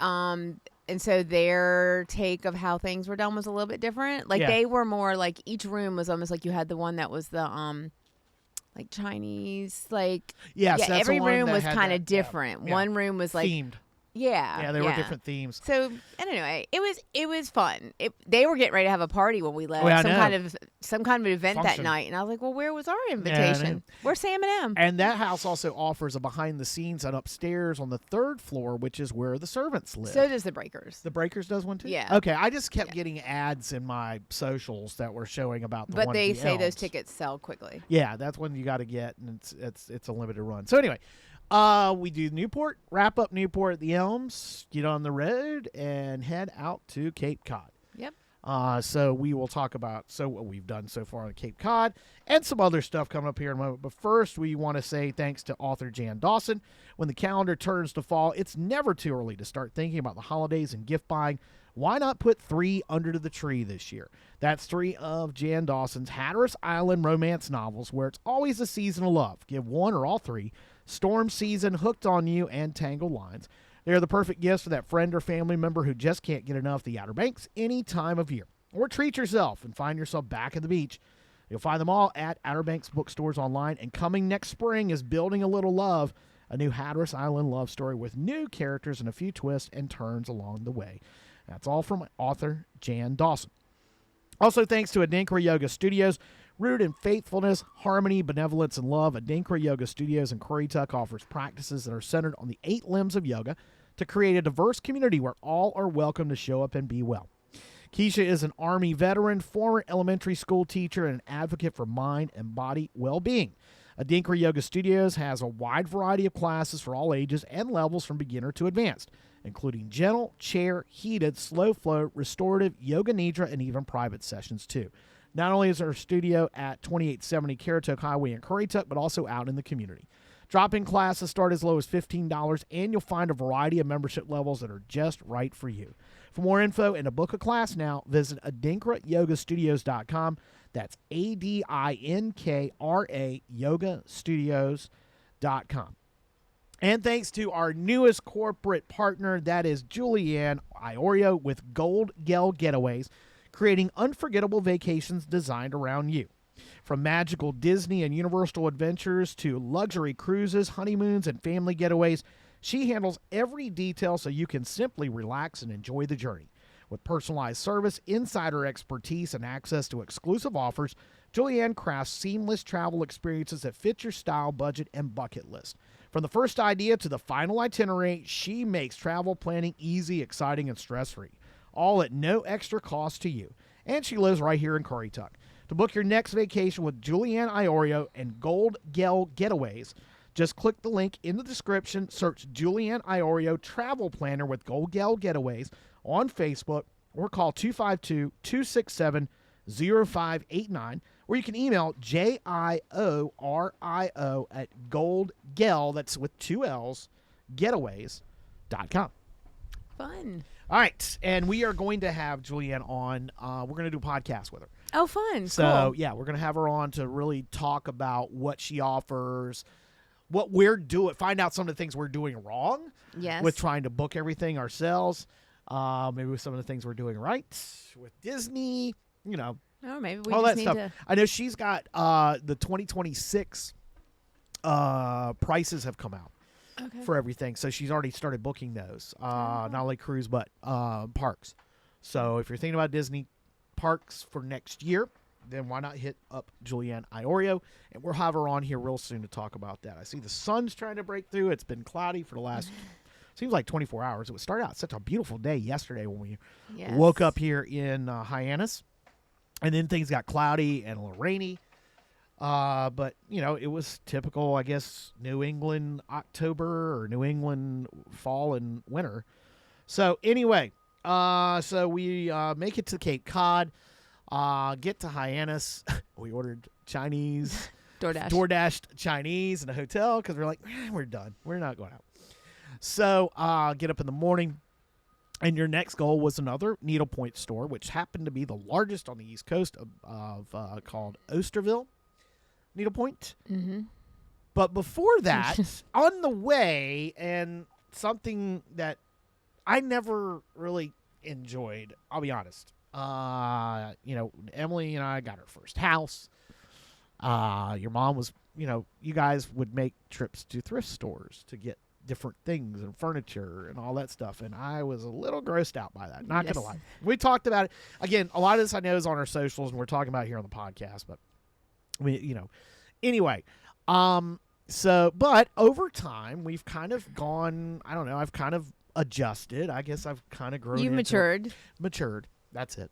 And so their take of how things were done was a little bit different. They were more each room was almost like you had the one that was the Chinese, every room was kind of different. Yeah. One room was themed. Yeah, there were different themes. So, and anyway, it was fun. They were getting ready to have a party when we left. Some kind of event function that night, and I was like, "Well, where was our invitation? Where's Sam and M?" And that house also offers a behind the scenes and upstairs on the 3rd floor, which is where the servants live. So does the Breakers. The Breakers does one too. Yeah. Okay, I just kept getting ads in my socials that were showing about the one. But they say Elms. those tickets sell quickly. Yeah, that's one you got to get, and it's a limited run. So anyway. We do Newport, wrap up Newport at the Elms, get on the road, and head out to Cape Cod. Yep. So we will talk about what we've done so far on Cape Cod and some other stuff coming up here in a moment. But first, we want to say thanks to author Jan Dawson. When the calendar turns to fall, it's never too early to start thinking about the holidays and gift buying. Why not put 3 under the tree this year? That's 3 of Jan Dawson's Hatteras Island romance novels, where it's always a season of love. Give 1 or all 3. Storm Season, Hooked on You, and Tangled Lines. They're the perfect gifts for that friend or family member who just can't get enough of the Outer Banks any time of year. Or treat yourself and find yourself back at the beach. You'll find them all at Outer Banks bookstores online. And coming next spring is Building a Little Love, a new Hatteras Island love story with new characters and a few twists and turns along the way. That's all from author Jan Dawson. Also, thanks to Adinkra Yoga Studios. Rooted in faithfulness, harmony, benevolence, and love, Adinkra Yoga Studios in Currituck offers practices that are centered on the 8 limbs of yoga to create a diverse community where all are welcome to show up and be well. Keisha is an Army veteran, former elementary school teacher, and an advocate for mind and body well-being. Adinkra Yoga Studios has a wide variety of classes for all ages and levels from beginner to advanced, including gentle, chair, heated, slow flow, restorative, yoga nidra, and even private sessions too. Not only is there a studio at 2870 Currituck Highway in Currituck, but also out in the community. Drop-in classes start as low as $15, and you'll find a variety of membership levels that are just right for you. For more info and to book a class now, visit adinkrayogastudios.com. That's ADINKRA yogastudios.com. And thanks to our newest corporate partner, that is Julianne Iorio with Gold Gel Getaways, creating unforgettable vacations designed around you. From magical Disney and Universal adventures to luxury cruises, honeymoons, and family getaways, she handles every detail so you can simply relax and enjoy the journey. With personalized service, insider expertise, and access to exclusive offers, Julianne crafts seamless travel experiences that fit your style, budget, and bucket list. From the first idea to the final itinerary, she makes travel planning easy, exciting, and stress-free, all at no extra cost to you. And she lives right here in Currituck. To book your next vacation with Julianne Iorio and Gold Gel Getaways, Just click the link in the description, search Julianne Iorio Travel Planner with Gold Gal Getaways on Facebook, or call 252-267-0589, or you can email JIORIO@goldgal, that's with 2 L's, getaways.com. Fun. All right, and we are going to have Julianne on. We're going to do a podcast with her. Oh, fun. So, cool. yeah, we're going to have her on to really talk about what she offers, what we're doing, find out some of the things we're doing wrong Yes. with trying to book everything ourselves. Maybe with some of the things we're doing right with Disney, Oh, maybe we all just that need stuff. to. I know she's got the 2026 prices have come out Okay. for everything, so she's already started booking those. Not only cruise but parks. So if you're thinking about Disney parks for next year, then why not hit up Julianne Iorio, and we'll have her on here real soon to talk about that. I see the sun's trying to break through. It's been cloudy for the last seems like 24 hours. It would start out such a beautiful day yesterday when we Yes. woke up here in Hyannis, and then things got cloudy and a little rainy. But, it was typical, I guess, New England October or New England fall and winter. So, anyway, so we make it to Cape Cod, get to Hyannis. We ordered Chinese, DoorDashed Chinese in a hotel because we're like, we're done. We're not going out. So, get up in the morning. And your next goal was another needlepoint store, which happened to be the largest on the East Coast of called Osterville Needlepoint. Mm-hmm. But before that, on the way, and something that I never really enjoyed, I'll be honest. Emily and I got our first house. Your mom was, you guys would make trips to thrift stores to get different things and furniture and all that stuff, and I was a little grossed out by that, not gonna lie. We talked about it again. A lot of this I know is on our socials and we're talking about it here on the podcast, but anyway, but over time we've kind of gone, I don't know, I've kind of adjusted. I guess I've kind of grown. You've matured. That's it.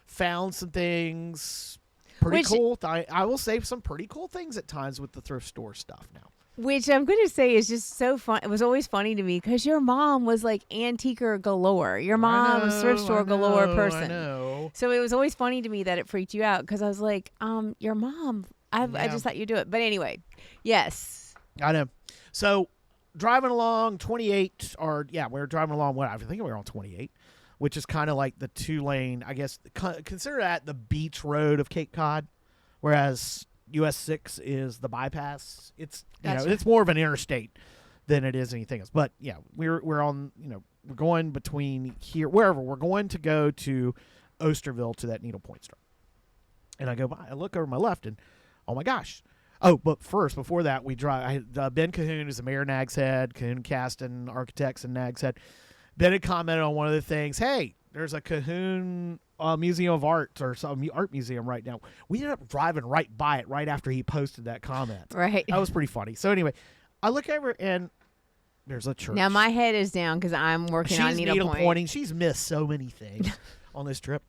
Found some things pretty cool. I will say some pretty cool things at times with the thrift store stuff now. Which I'm going to say is just so fun. It was always funny to me because your mom was like antiquer galore. Your mom was thrift store galore person. I know. So it was always funny to me that it freaked you out because I was like, your mom, I just thought you'd do it. But anyway, yes. I know. So driving along 28, we're driving along, I think we were on 28, which is kind of like the 2-lane, I guess, consider that the beach road of Cape Cod, whereas US 6 is the bypass. It's it's more of an interstate than it is anything else. But yeah, we're on, we're going between here, wherever we're going to go to Osterville to that needlepoint store. And I go by, I look over my left, and oh my gosh. Oh, but first, before that, we drive. Ben Cahoon is the mayor of Nags Head, Cahoon Caston Architects in Nags Head. Ben had commented on one of the things. Hey, there's a Cahoon Museum of Art or some art museum right now. We ended up driving right by it right after he posted that comment. Right. That was pretty funny. So anyway, I look over and there's a church. Now my head is down because I'm working on needlepointing. She's missed so many things on this trip.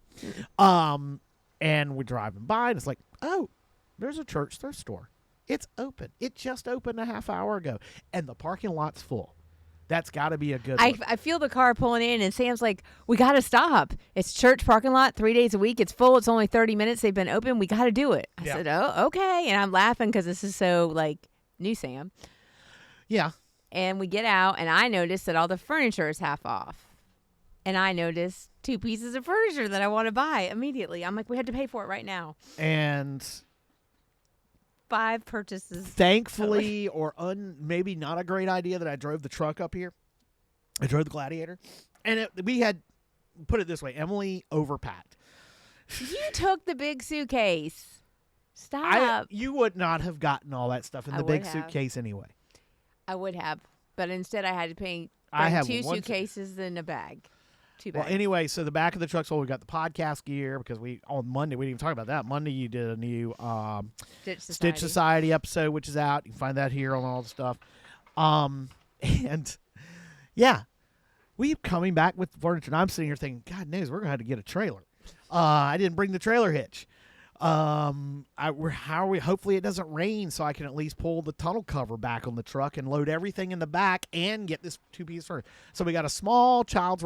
And we're driving by and it's like, oh, there's a church thrift store. It's open. It just opened a half hour ago. And the parking lot's full. That's got to be a good one. I feel the car pulling in, and Sam's like, we got to stop. It's church parking lot 3 days a week. It's full. It's only 30 minutes. They've been open. We got to do it. I said, oh, okay. And I'm laughing because this is so, new Sam. Yeah. And we get out, and I noticed that all the furniture is half off. And I noticed 2 pieces of furniture that I want to buy immediately. I'm like, we had to pay for it right now. And 5 purchases. Thankfully, or maybe not a great idea that I drove the truck up here. I drove the Gladiator. And we had, put it this way, Emily overpacked. You took the big suitcase. Stop. You would not have gotten all that stuff in the big suitcase anyway. I would have. But instead I had to bring I have 2 suitcases in a bag. 2 bags. Well, anyway, so the back of the truck's full. We got the podcast gear because on Monday, we didn't even talk about that. Monday, you did a new Stitch Society episode, which is out. You can find that here on all the stuff. And yeah, we coming back with furniture. And I'm sitting here thinking, God knows, we're going to have to get a trailer. I didn't bring the trailer hitch. Hopefully it doesn't rain so I can at least pull the tunnel cover back on the truck and load everything in the back and get this 2-piece furniture. So we got a small child's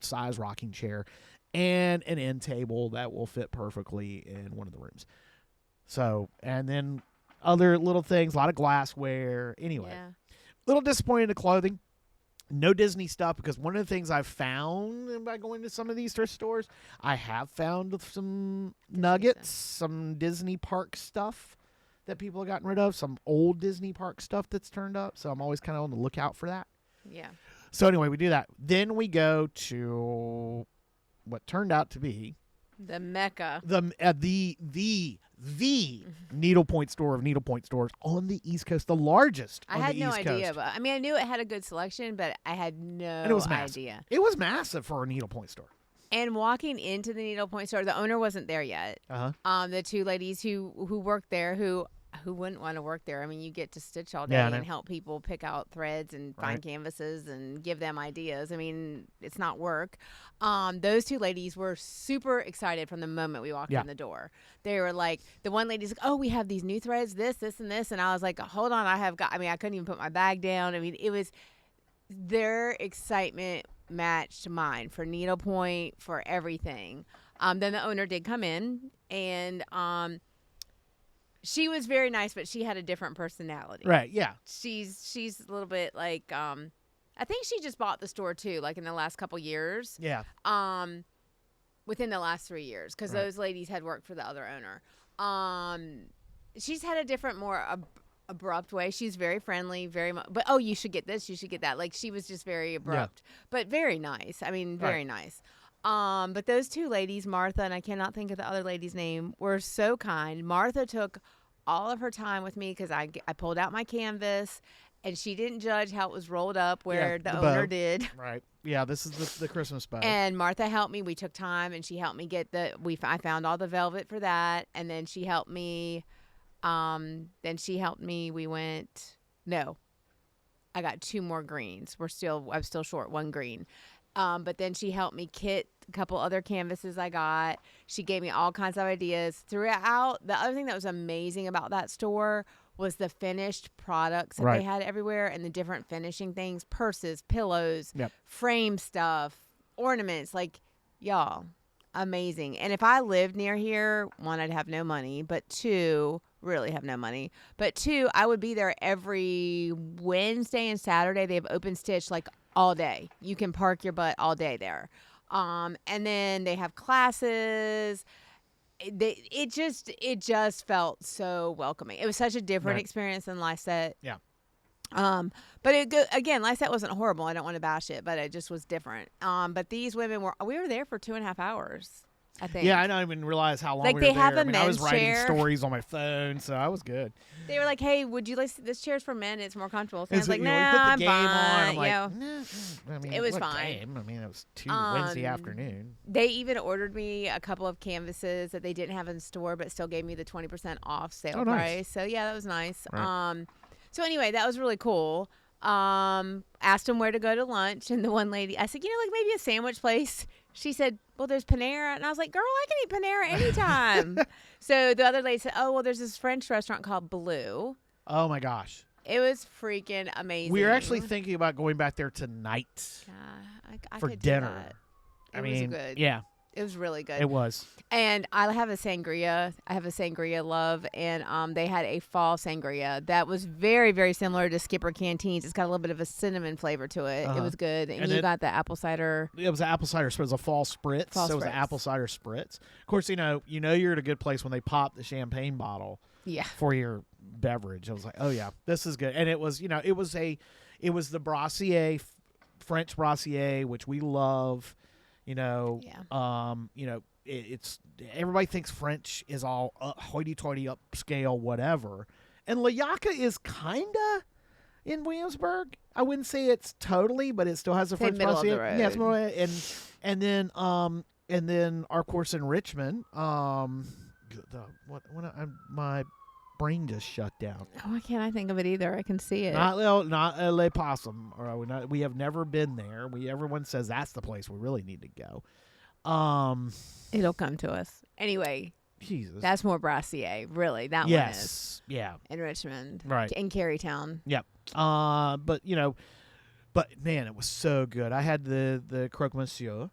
size rocking chair and an end table that will fit perfectly in one of the rooms. So, and then other little things, a lot of glassware. Anyway, little disappointed in the clothing. No Disney stuff, because one of the things I've found by going to some of these thrift stores, I have found some nuggets, some Disney park stuff that people have gotten rid of, some old Disney park stuff that's turned up. So I'm always kind of on the lookout for that. Yeah. So anyway, we do that. Then we go to what turned out to be the Mecca, the needlepoint store of needlepoint stores on the East Coast, the largest. I had no idea, but I mean, I knew it had a good selection, but I had no idea. It was massive for a needlepoint store. And walking into the needlepoint store, the owner wasn't there yet. The two ladies who worked there, who wouldn't want to work there? I mean, you get to stitch all day and help people pick out threads and find canvases and give them ideas. I mean, it's not work. Those two ladies were super excited from the moment we walked in the door. They were like, the one lady's like, oh, we have these new threads, this, and this. And I was like, hold on, I couldn't even put my bag down. I mean, it was their excitement matched mine for needlepoint, for everything. Then the owner did come in, and she was very nice, but she had a different personality. Right, yeah. She's a little bit like, I think she just bought the store too, like in the last couple years. Yeah. Within the last 3 years, because those ladies had worked for the other owner. She's had a different, more abrupt way. She's very friendly, very much, but you should get this, you should get that. Like, she was just very abrupt, but very nice. I mean, very nice. But those two ladies, Martha, and I cannot think of the other lady's name, were so kind. Martha took all of her time with me because I pulled out my canvas, and she didn't judge how it was rolled up where the owner did. Right. Yeah, this is the Christmas bow. And Martha helped me. We took time, and she helped me get I found all the velvet for that, and then she helped me. We went. No, I got 2 more greens. I'm still short 1 green. But then she helped me kit a couple other canvases I got. She gave me all kinds of ideas throughout. The other thing that was amazing about that store was the finished products that they had everywhere, and the different finishing things, purses, pillows, frame stuff, ornaments, like, y'all, amazing. And if I lived near here, 1, I'd have no money, but 2, really have no money, but 2, I would be there every Wednesday and Saturday. They have open stitch like all day. You can park your butt all day there. And then they have classes. It just felt so welcoming. It was such a different experience than Lysette. Yeah. But Lysette wasn't horrible. I don't want to bash it, but it just was different. But these women we were there for 2.5 hours, I think. Yeah, I don't even realize how long like we they were have there. a men's I was writing chair. stories on my phone, so I was good. They were like, "Hey, would you like this chair's for men? It's more comfortable." So I was like, we "Nah, put the I'm game fine." on. I'm like, nah. I mean, It was what fine. Game? I mean, it was Wednesday afternoon. They even ordered me a couple of canvases that they didn't have in store, but still gave me the 20% off sale price. So yeah, that was nice. Right. So anyway, that was really cool. Asked them where to go to lunch, and the one lady, I said, like maybe a sandwich place. She said, well, there's Panera. And I was like, girl, I can eat Panera anytime. So the other lady said, oh, well, there's this French restaurant called Blue. Oh, my gosh. It was freaking amazing. We were actually thinking about going back there tonight I for could dinner. It was good. Yeah. It was really good. It was. And I have a sangria. I have a sangria love. And they had a fall sangria that was very, very similar to Skipper Canteen's. It's got a little bit of a cinnamon flavor to it. It was good. And you got the apple cider. It was an apple cider spritz. It was a fall spritz. It was an apple cider spritz. Of course, you're at a good place when they pop the champagne bottle for your beverage. I was like, oh, yeah, this is good. And it was, it was the Brassier, French Brassier, which we love. It's everybody thinks French is all hoity-toity, upscale, whatever, and La Yaca is kinda in Williamsburg. I wouldn't say it's totally, but it still has a French middle of the Brassier. road. Yeah, it's more, and then our course in Richmond. My brain just shut down. Why can't I think of it either? I can see it. Not Le Possum. We have never been there. Everyone says that's the place we really need to go. It'll come to us anyway. Jesus. That's more Brassier, really. That one is. Yeah. In Richmond. Right. In Carytown. Yep. But man, it was so good. I had the croque monsieur.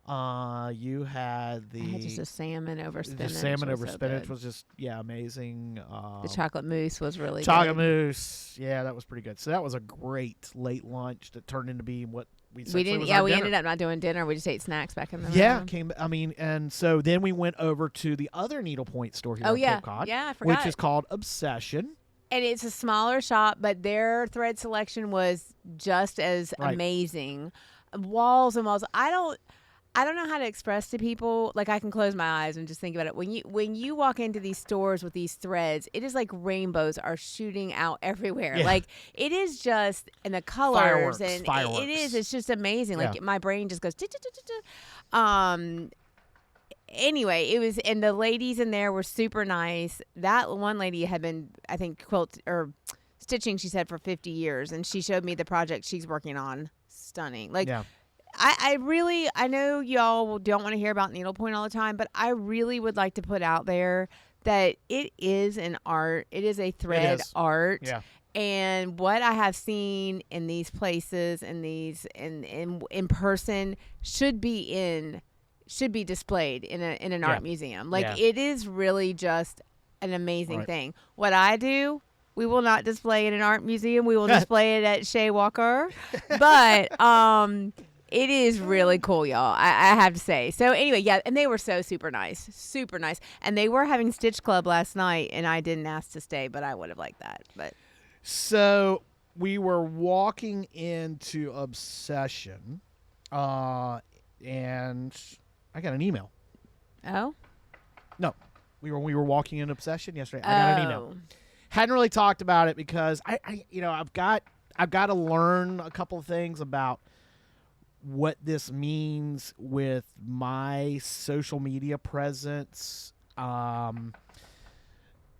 You had the. I had just a salmon over spinach. The salmon over so spinach good. was just amazing. The chocolate mousse was really chocolate good. mousse. Yeah, that was pretty good. So that was a great late lunch that turned into be what we didn't. was Yeah, our we dinner. ended up not doing dinner. We just ate snacks back in the room. And so then we went over to the other needlepoint store here Oh on yeah, Cape Cod, yeah, I forgot. which is called Obsession. And it's a smaller shop, but their thread selection was just as amazing. Walls and walls. I don't know how to express to people. Like, I can close my eyes and just think about it. When you walk into these stores with these threads, it is like rainbows are shooting out everywhere. Yeah. Like, it is just, and the colors Fireworks. it is. It's just amazing. Yeah. Like, my brain just goes. Anyway, it was, and the ladies in there were super nice. That one lady had been, I think, stitching, she said, for 50 years, and she showed me the project she's working on. Stunning. Like, Yeah. I know y'all don't want to hear about needlepoint all the time, but I really would like to put out there that it is an art. It is a thread art. Yeah. And what I have seen in these places and these in person should be displayed in an art museum. Like, it is really just an amazing thing. What I do, we will not display in an art museum. We will display it at Shea Walker. But it is really cool, y'all. I have to say. So anyway, yeah, and they were so super nice. Super nice. And they were having Stitch Club last night, and I didn't ask to stay, but I would have liked that. But so we were walking into Obsession, and I got an email. Oh? No. We were walking in Obsession yesterday. I got an email. Hadn't really talked about it because I've got to learn a couple of things about what this means with my social media presence. Although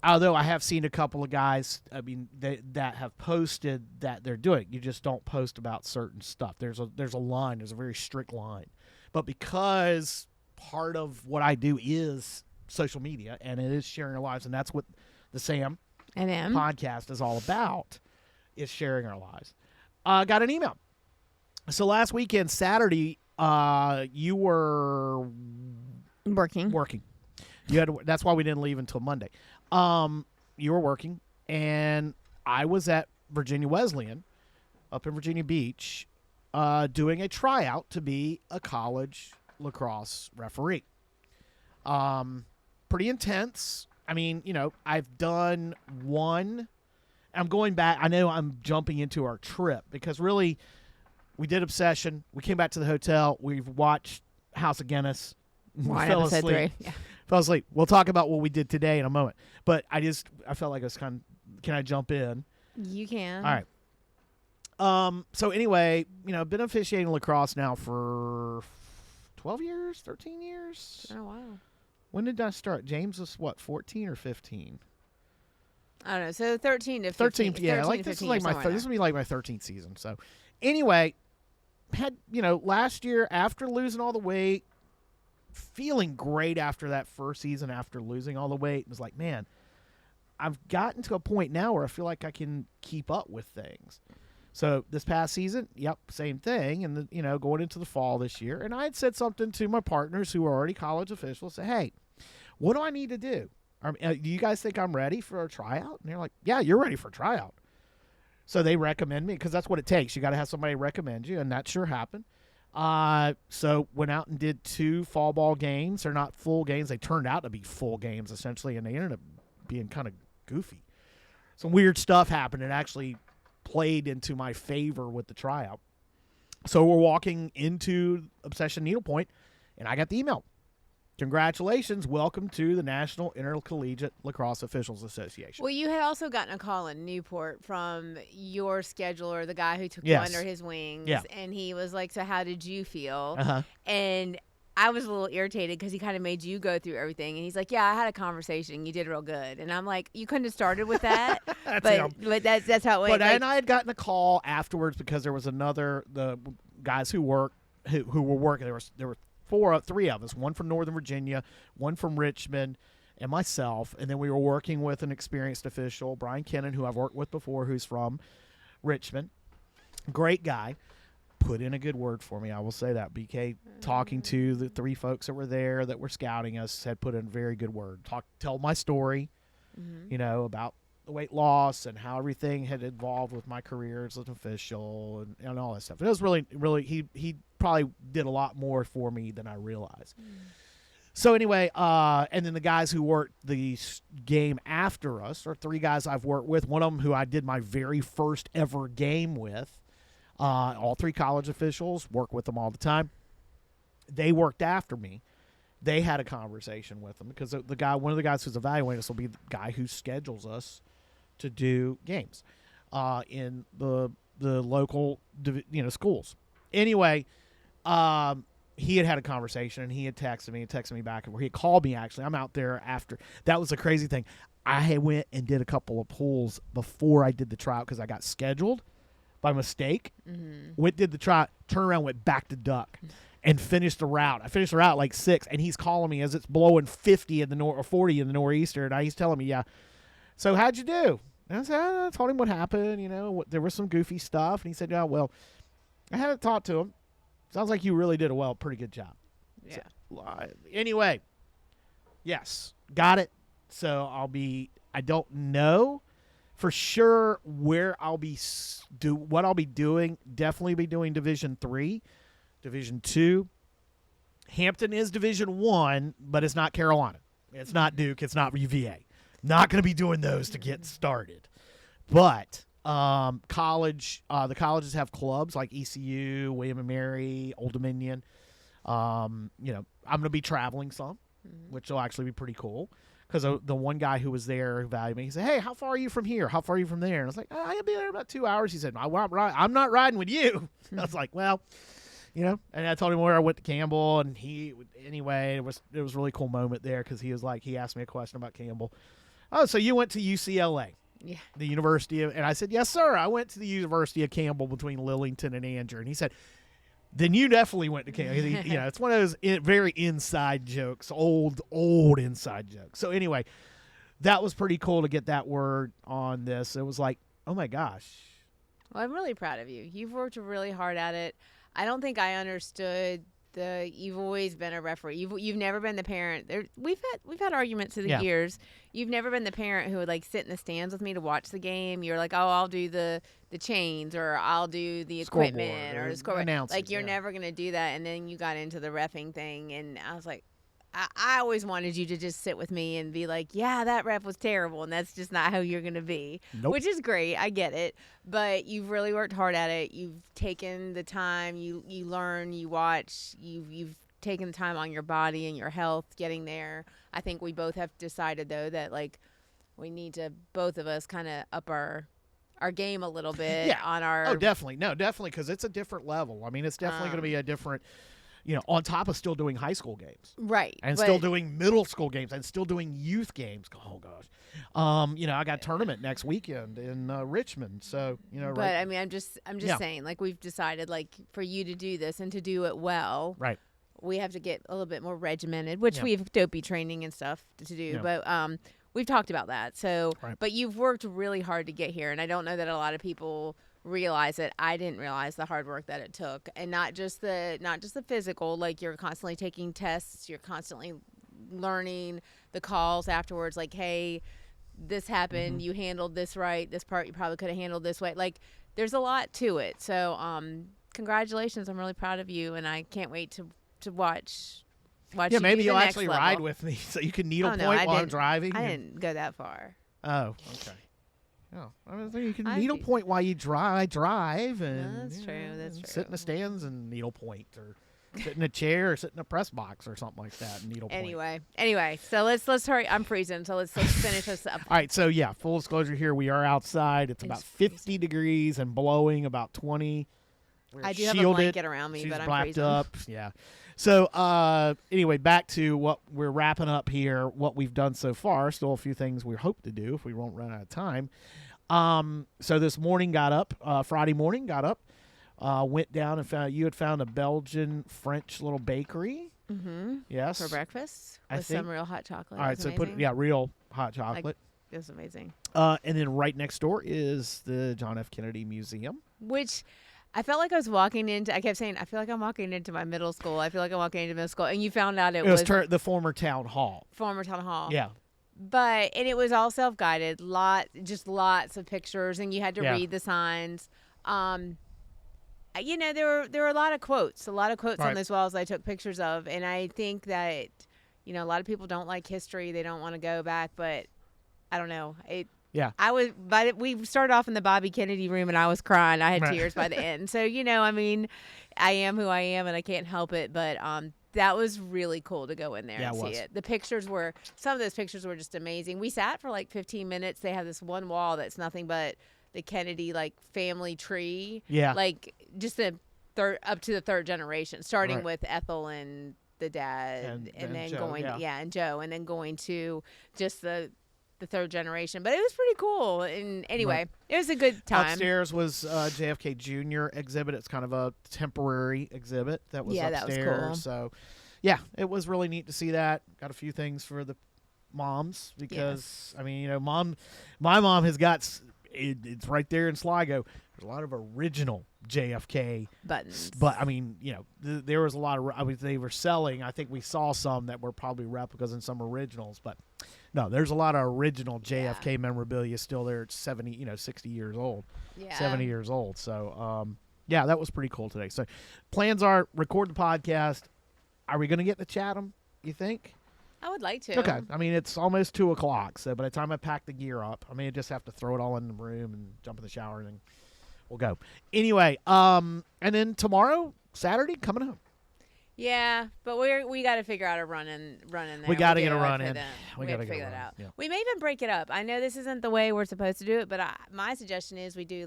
I have seen a couple of guys, that have posted that they're doing. You just don't post about certain stuff. There's a line. There's a very strict line. But because part of what I do is social media, and it is sharing our lives, and that's what the Sam and M podcast is all about, is sharing our lives. Got an email. So last weekend, Saturday, you were working. That's why we didn't leave until Monday. You were working, and I was at Virginia Wesleyan up in Virginia Beach doing a tryout to be a college lacrosse referee. Pretty intense. I mean, I've done one. I'm going back. I know I'm jumping into our trip because really we did Obsession. We came back to the hotel. We've watched House of Guinness. Fell asleep. Yeah. Fell asleep. We'll talk about what we did today in a moment. But I felt like it was can I jump in? You can. All right. So anyway, been officiating lacrosse now for 12 years, 13 years. Oh, wow. When did I start? James was 14 or 15? I don't know. So 13 to 15. 13, yeah. Like this is like this will be like my 13th season. So anyway, had last year after losing all the weight, feeling great after that first season after losing all the weight, it was like, man, I've gotten to a point now where I feel like I can keep up with things. So this past season, same thing, and going into the fall this year, and I had said something to my partners who are already college officials. Say, hey, what do I need to do? Do you guys think I'm ready for a tryout? And they're like, yeah, you're ready for a tryout. So they recommend me because that's what it takes. You got to have somebody recommend you, and that sure happened. So went out and did 2 fall ball games. They're not full games. They turned out to be full games essentially, and they ended up being kind of goofy. Some weird stuff happened. It actually played into my favor with the tryout. So we're walking into Obsession Needlepoint, and I got the email. Congratulations. Welcome to the National Intercollegiate Lacrosse Officials Association. Well, you had also gotten a call in Newport from your scheduler, the guy who took you under his wings. Yeah. And he was like, so how did you feel? Uh-huh. And I was a little irritated because he kind of made you go through everything. And he's like, yeah, I had a conversation. You did real good. And I'm like, you couldn't have started with that. but that's how it went. But and I had gotten a call afterwards because there was the guys who were working. There were 3 of us, one from Northern Virginia, one from Richmond, and myself, and then we were working with an experienced official, Brian Kennan, who I've worked with before, who's from Richmond. Great guy. Put in a good word for me, I will say that. BK, talking to the 3 folks that were there that were scouting us, had put in a very good word. Tell my story, about the weight loss and how everything had evolved with my career as an official and all that stuff. It was really, really, he probably did a lot more for me than I realized. So anyway, and then the guys who worked the game after us are 3 guys I've worked with. One of them who I did my very first ever game with. All 3 college officials, work with them all the time. They worked after me. They had a conversation with them because one of the guys who's evaluating us will be the guy who schedules us to do games in the local schools. Anyway, he had a conversation and he had texted me back, and he had called me actually. I'm out there after. That was the crazy thing. I had went and did a couple of pulls before I did the tryout because I got scheduled by mistake. Did the tryout, turned around, went back to duck, and finished the route. I finished the route like 6, and he's calling me as it's blowing 50 in the or 40 in the nor'easter, and he's telling me, yeah. So how'd you do? And I said, I told him what happened. There was some goofy stuff, and he said, yeah, well, I had to talk to him. Sounds like you really did a pretty good job. Yeah. So, anyway, yes, got it. So I don't know for sure where I'll be what I'll be doing. Definitely be doing Division 3, Division 2. Hampton is Division 1, but it's not Carolina. It's not Duke. It's not UVA. Not going to be doing those to get started. But the colleges have clubs like ECU, William & Mary, Old Dominion. I'm going to be traveling some, which will actually be pretty cool. Because the one guy who was there evaluating me, he said, hey, how far are you from here? How far are you from there? And I was like, I'll be there in about 2 hours. He said, I'm not riding with you. I was like, well, and I told him where I went to Campbell. And anyway, it was a really cool moment there because he was like, he asked me a question about Campbell. Oh, so you went to UCLA, the University of, and I said, yes, sir. I went to the University of Campbell between Lillington and Andrew. And he said, then you definitely went to Campbell. It's one of those very inside jokes, old inside jokes. So anyway, that was pretty cool to get that word on this. It was like, oh my gosh. Well, I'm really proud of you. You've worked really hard at it. I don't think I understood you've always been a referee. You've never been the parent. We've had arguments through the years. You've never been the parent who would like sit in the stands with me to watch the game. You're like, oh, I'll do the chains, or I'll do the equipment or the scoreboard. Like you're never gonna do that. And then you got into the reffing thing, and I was like, I always wanted you to just sit with me and be like, yeah, that ref was terrible, and that's just not how you're going to be, which is great. I get it. But you've really worked hard at it. You've taken the time. You learn, you watch. You've taken the time on your body and your health getting there. I think we both have decided, though, that, like, we need to, both of us, kind of up our game a little bit on our. Oh, definitely. No, definitely, because it's a different level. I mean, it's definitely going to be a different. On top of still doing high school games. Right. And still doing middle school games and still doing youth games. Oh, gosh. I got a tournament next weekend in Richmond. So, But, right. I mean, I'm just saying, like, we've decided, like, for you to do this and to do it well. Right. We have to get a little bit more regimented, which we have dopey training and stuff to do. Yeah. But we've talked about that. So, but you've worked really hard to get here. And I don't know that a lot of people realize it. I didn't realize the hard work that it took, and not just the physical. Like, you're constantly taking tests, you're constantly learning the calls afterwards. Like, hey, this happened, you handled this right. This part you probably could have handled this way. Like, there's a lot to it. So, congratulations! I'm really proud of you, and I can't wait to watch. Yeah, maybe you'll actually ride with me, so you can needlepoint while I'm driving. I didn't go that far. Oh, okay. Oh, I was thinking you can needlepoint while you drive, and that's true. Sit in the stands and needlepoint, or sit in a chair, or sit in a press box, or something like that, and needlepoint. Anyway, so let's hurry. I'm freezing, so let's finish this up. All right, so full disclosure here, we are outside. It's about 50 degrees and blowing about 20. I do have a blanket around me, but I'm blacked freezing. up. Yeah. So anyway, back to what we're wrapping up here. What we've done so far. Still a few things we hope to do if we won't run out of time. So this morning Friday morning got up, went down and you had found a Belgian French little bakery. Yes. For breakfast I with think. some real hot chocolate. All right, so real hot chocolate. It was amazing. And then right next door is the John F. Kennedy Museum. Which I felt like I was walking into, I kept saying, I feel like I'm walking into my middle school. I feel like I'm walking into middle school. And you found out it was the former town hall. Former town hall. Yeah. And it was all self-guided, lots of pictures, and you had to read the signs. There were a lot of quotes on those walls I took pictures of, and I think that, a lot of people don't like history. They don't want to go back, but I don't know. We started off in the Bobby Kennedy room, and I was crying. I had tears by the end. So, I am who I am, and I can't help it, but that was really cool to go in there and see it. Some of those pictures were just amazing. We sat for like 15 minutes. They have this one wall that's nothing but the Kennedy family tree. Yeah. Just up to the third generation, starting with Ethel and the dad and then Joe, and Joe, and then going to just the third generation. But it was pretty cool. And anyway, it was a good time. Upstairs was JFK Jr. exhibit. It's kind of a temporary exhibit that was upstairs. That was cool. So, it was really neat to see that. Got a few things for the moms because, my mom has got, it's right there in Sligo. There's a lot of original JFK buttons. But, there was a lot of, they were selling. I think we saw some that were probably replicas and some originals, but no, there's a lot of original JFK memorabilia still there. It's 60 years old, 70 years old. So, that was pretty cool today. So plans are record the podcast. Are we going to get to Chatham, you think? I would like to. Okay. It's almost 2:00. So by the time I pack the gear up, I just have to throw it all in the room and jump in the shower and then we'll go. Anyway, and then tomorrow, Saturday, coming home. Yeah, but we got to figure out a run in there. We got to get a run in. We got to figure that out. Yeah. We may even break it up. I know this isn't the way we're supposed to do it, but my suggestion is we do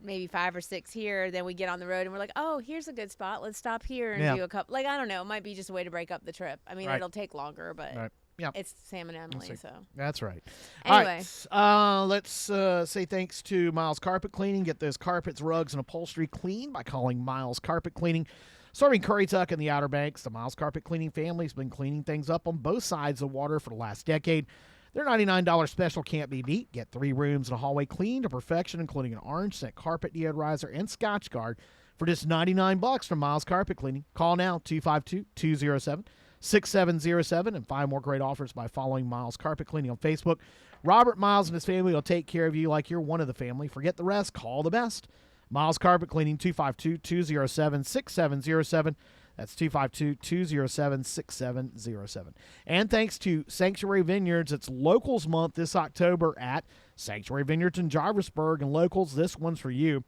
maybe 5 or 6 here. Then we get on the road and we're like, oh, here's a good spot. Let's stop here and do a couple. I don't know. It might be just a way to break up the trip. It'll take longer, but it's Sam and Emily. So that's right. Anyway, all right. Let's say thanks to Miles Carpet Cleaning. Get those carpets, rugs, and upholstery clean by calling Miles Carpet Cleaning. Serving Currituck and the Outer Banks, the Miles Carpet Cleaning family has been cleaning things up on both sides of the water for the last decade. Their $99 special can't be beat. Get 3 rooms and a hallway cleaned to perfection, including an orange scent carpet deodorizer and Scotch Guard for just $99 from Miles Carpet Cleaning. Call now, 252-207-6707, and find more great offers by following Miles Carpet Cleaning on Facebook. Robert Miles and his family will take care of you like you're one of the family. Forget the rest. Call the best. Miles Carpet Cleaning, 252-207-6707. That's 252-207-6707. And thanks to Sanctuary Vineyards, it's Locals Month this October at Sanctuary Vineyards in Jarvisburg. And Locals, this one's for you.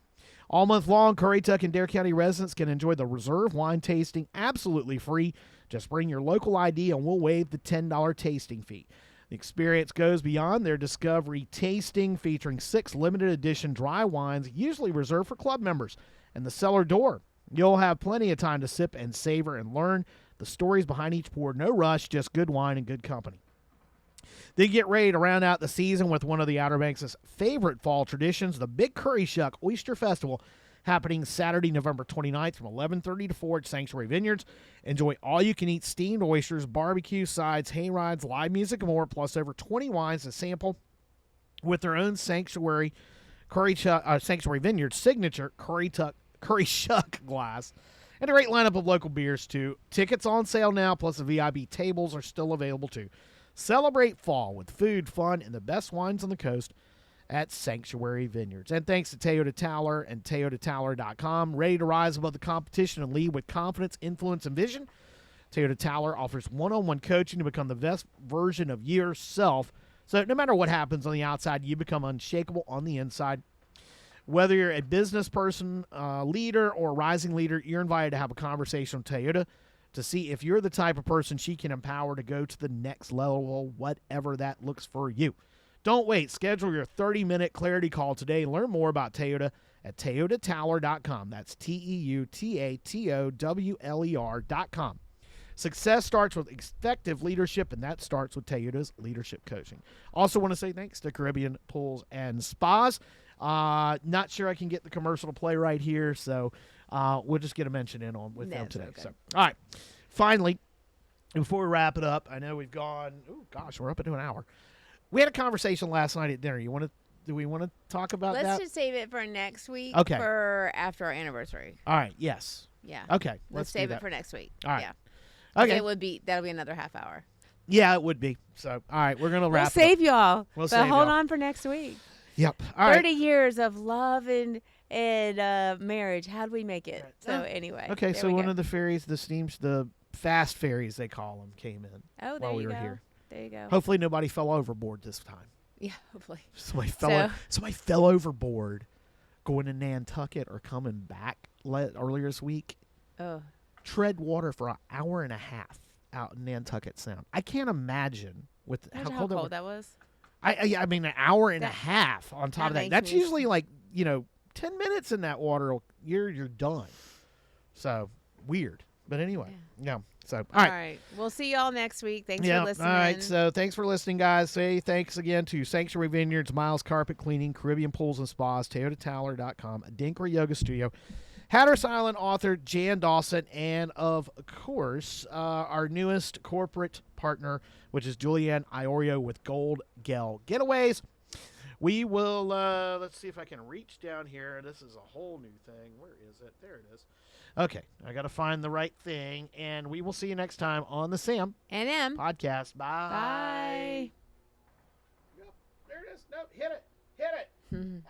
All month long, Currituck and Dare County residents can enjoy the reserve wine tasting absolutely free. Just bring your local ID and we'll waive the $10 tasting fee. The experience goes beyond their discovery tasting, featuring 6 limited edition dry wines, usually reserved for club members, and the cellar door. You'll have plenty of time to sip and savor and learn the stories behind each pour. No rush, just good wine and good company. Then get ready to round out the season with one of the Outer Banks' favorite fall traditions, the Big Curry Shuck Oyster Festival, happening Saturday, November 29th from 11:30 to 4 at Sanctuary Vineyards. Enjoy all-you-can-eat steamed oysters, barbecue, sides, hay rides, live music, and more, plus over 20 wines to sample with their own Sanctuary Vineyards signature Curry Shuck glass. And a great lineup of local beers, too. Tickets on sale now, plus the VIB tables are still available, too. Celebrate fall with food, fun, and the best wines on the coast at Sanctuary Vineyards. And thanks to Toyota Towler and ToyotaTowler.com. Ready to rise above the competition and lead with confidence, influence, and vision? Toyota Towler offers one-on-one coaching to become the best version of yourself. So no matter what happens on the outside, you become unshakable on the inside. Whether you're a business person, leader, or rising leader, you're invited to have a conversation with Toyota to see if you're the type of person she can empower to go to the next level, whatever that looks for you. Don't wait. Schedule your 30-minute clarity call today. Learn more about Toyota at ToyotaTowler.com. That's TEUTATOWLER.com. Success starts with effective leadership, and that starts with Toyota's leadership coaching. Also want to say thanks to Caribbean Pools and Spas. Not sure I can get the commercial to play right here, so we'll just get a mention in on with them today. So, all right. finally, before we wrap it up, I know we've gone. Oh gosh, we're up into an hour. We had a conversation last night at dinner. Do we want to talk about that? Let's just save it for next week. Okay. For after our anniversary. All right. Yes. Yeah. Okay. Let's save it for next week. All right. Yeah. Okay. That'll be another half hour. Yeah, it would be. So, all right, we're gonna wrap. We'll save y'all. We'll but save hold y'all. on for next week. Yep. All right. 30 years of love and marriage. How'd we make it? So anyway. Okay, so one of the ferries, the fast ferries they call them, came in there while we you were go. here. There you go. Hopefully nobody fell overboard this time. Yeah, hopefully. Somebody fell overboard going to Nantucket or coming back earlier this week. Oh. Tread water for an hour and a half out in Nantucket Sound. I can't imagine how cold that was. I mean, an hour and a half on top of that. That's usually like 10 minutes in that water. You're done. So weird, but anyway, yeah. So all right. We'll see y'all next week. Thanks for listening. All right. So thanks for listening, guys. Say thanks again to Sanctuary Vineyards, Miles Carpet Cleaning, Caribbean Pools and Spas, ToyotaTowler.com, Dinkra Yoga Studio, Hatteras Island author Jan Dawson, and of course our newest corporate partner, which is Julianne Iorio with Gold Gel Getaways. We will, let's see if I can reach down here. This is a whole new thing. Where is it? There it is. Okay, I got to find the right thing, and we will see you next time on the Sam and M podcast. Bye. Bye. Yep, there it is. No, hit it. Hit it.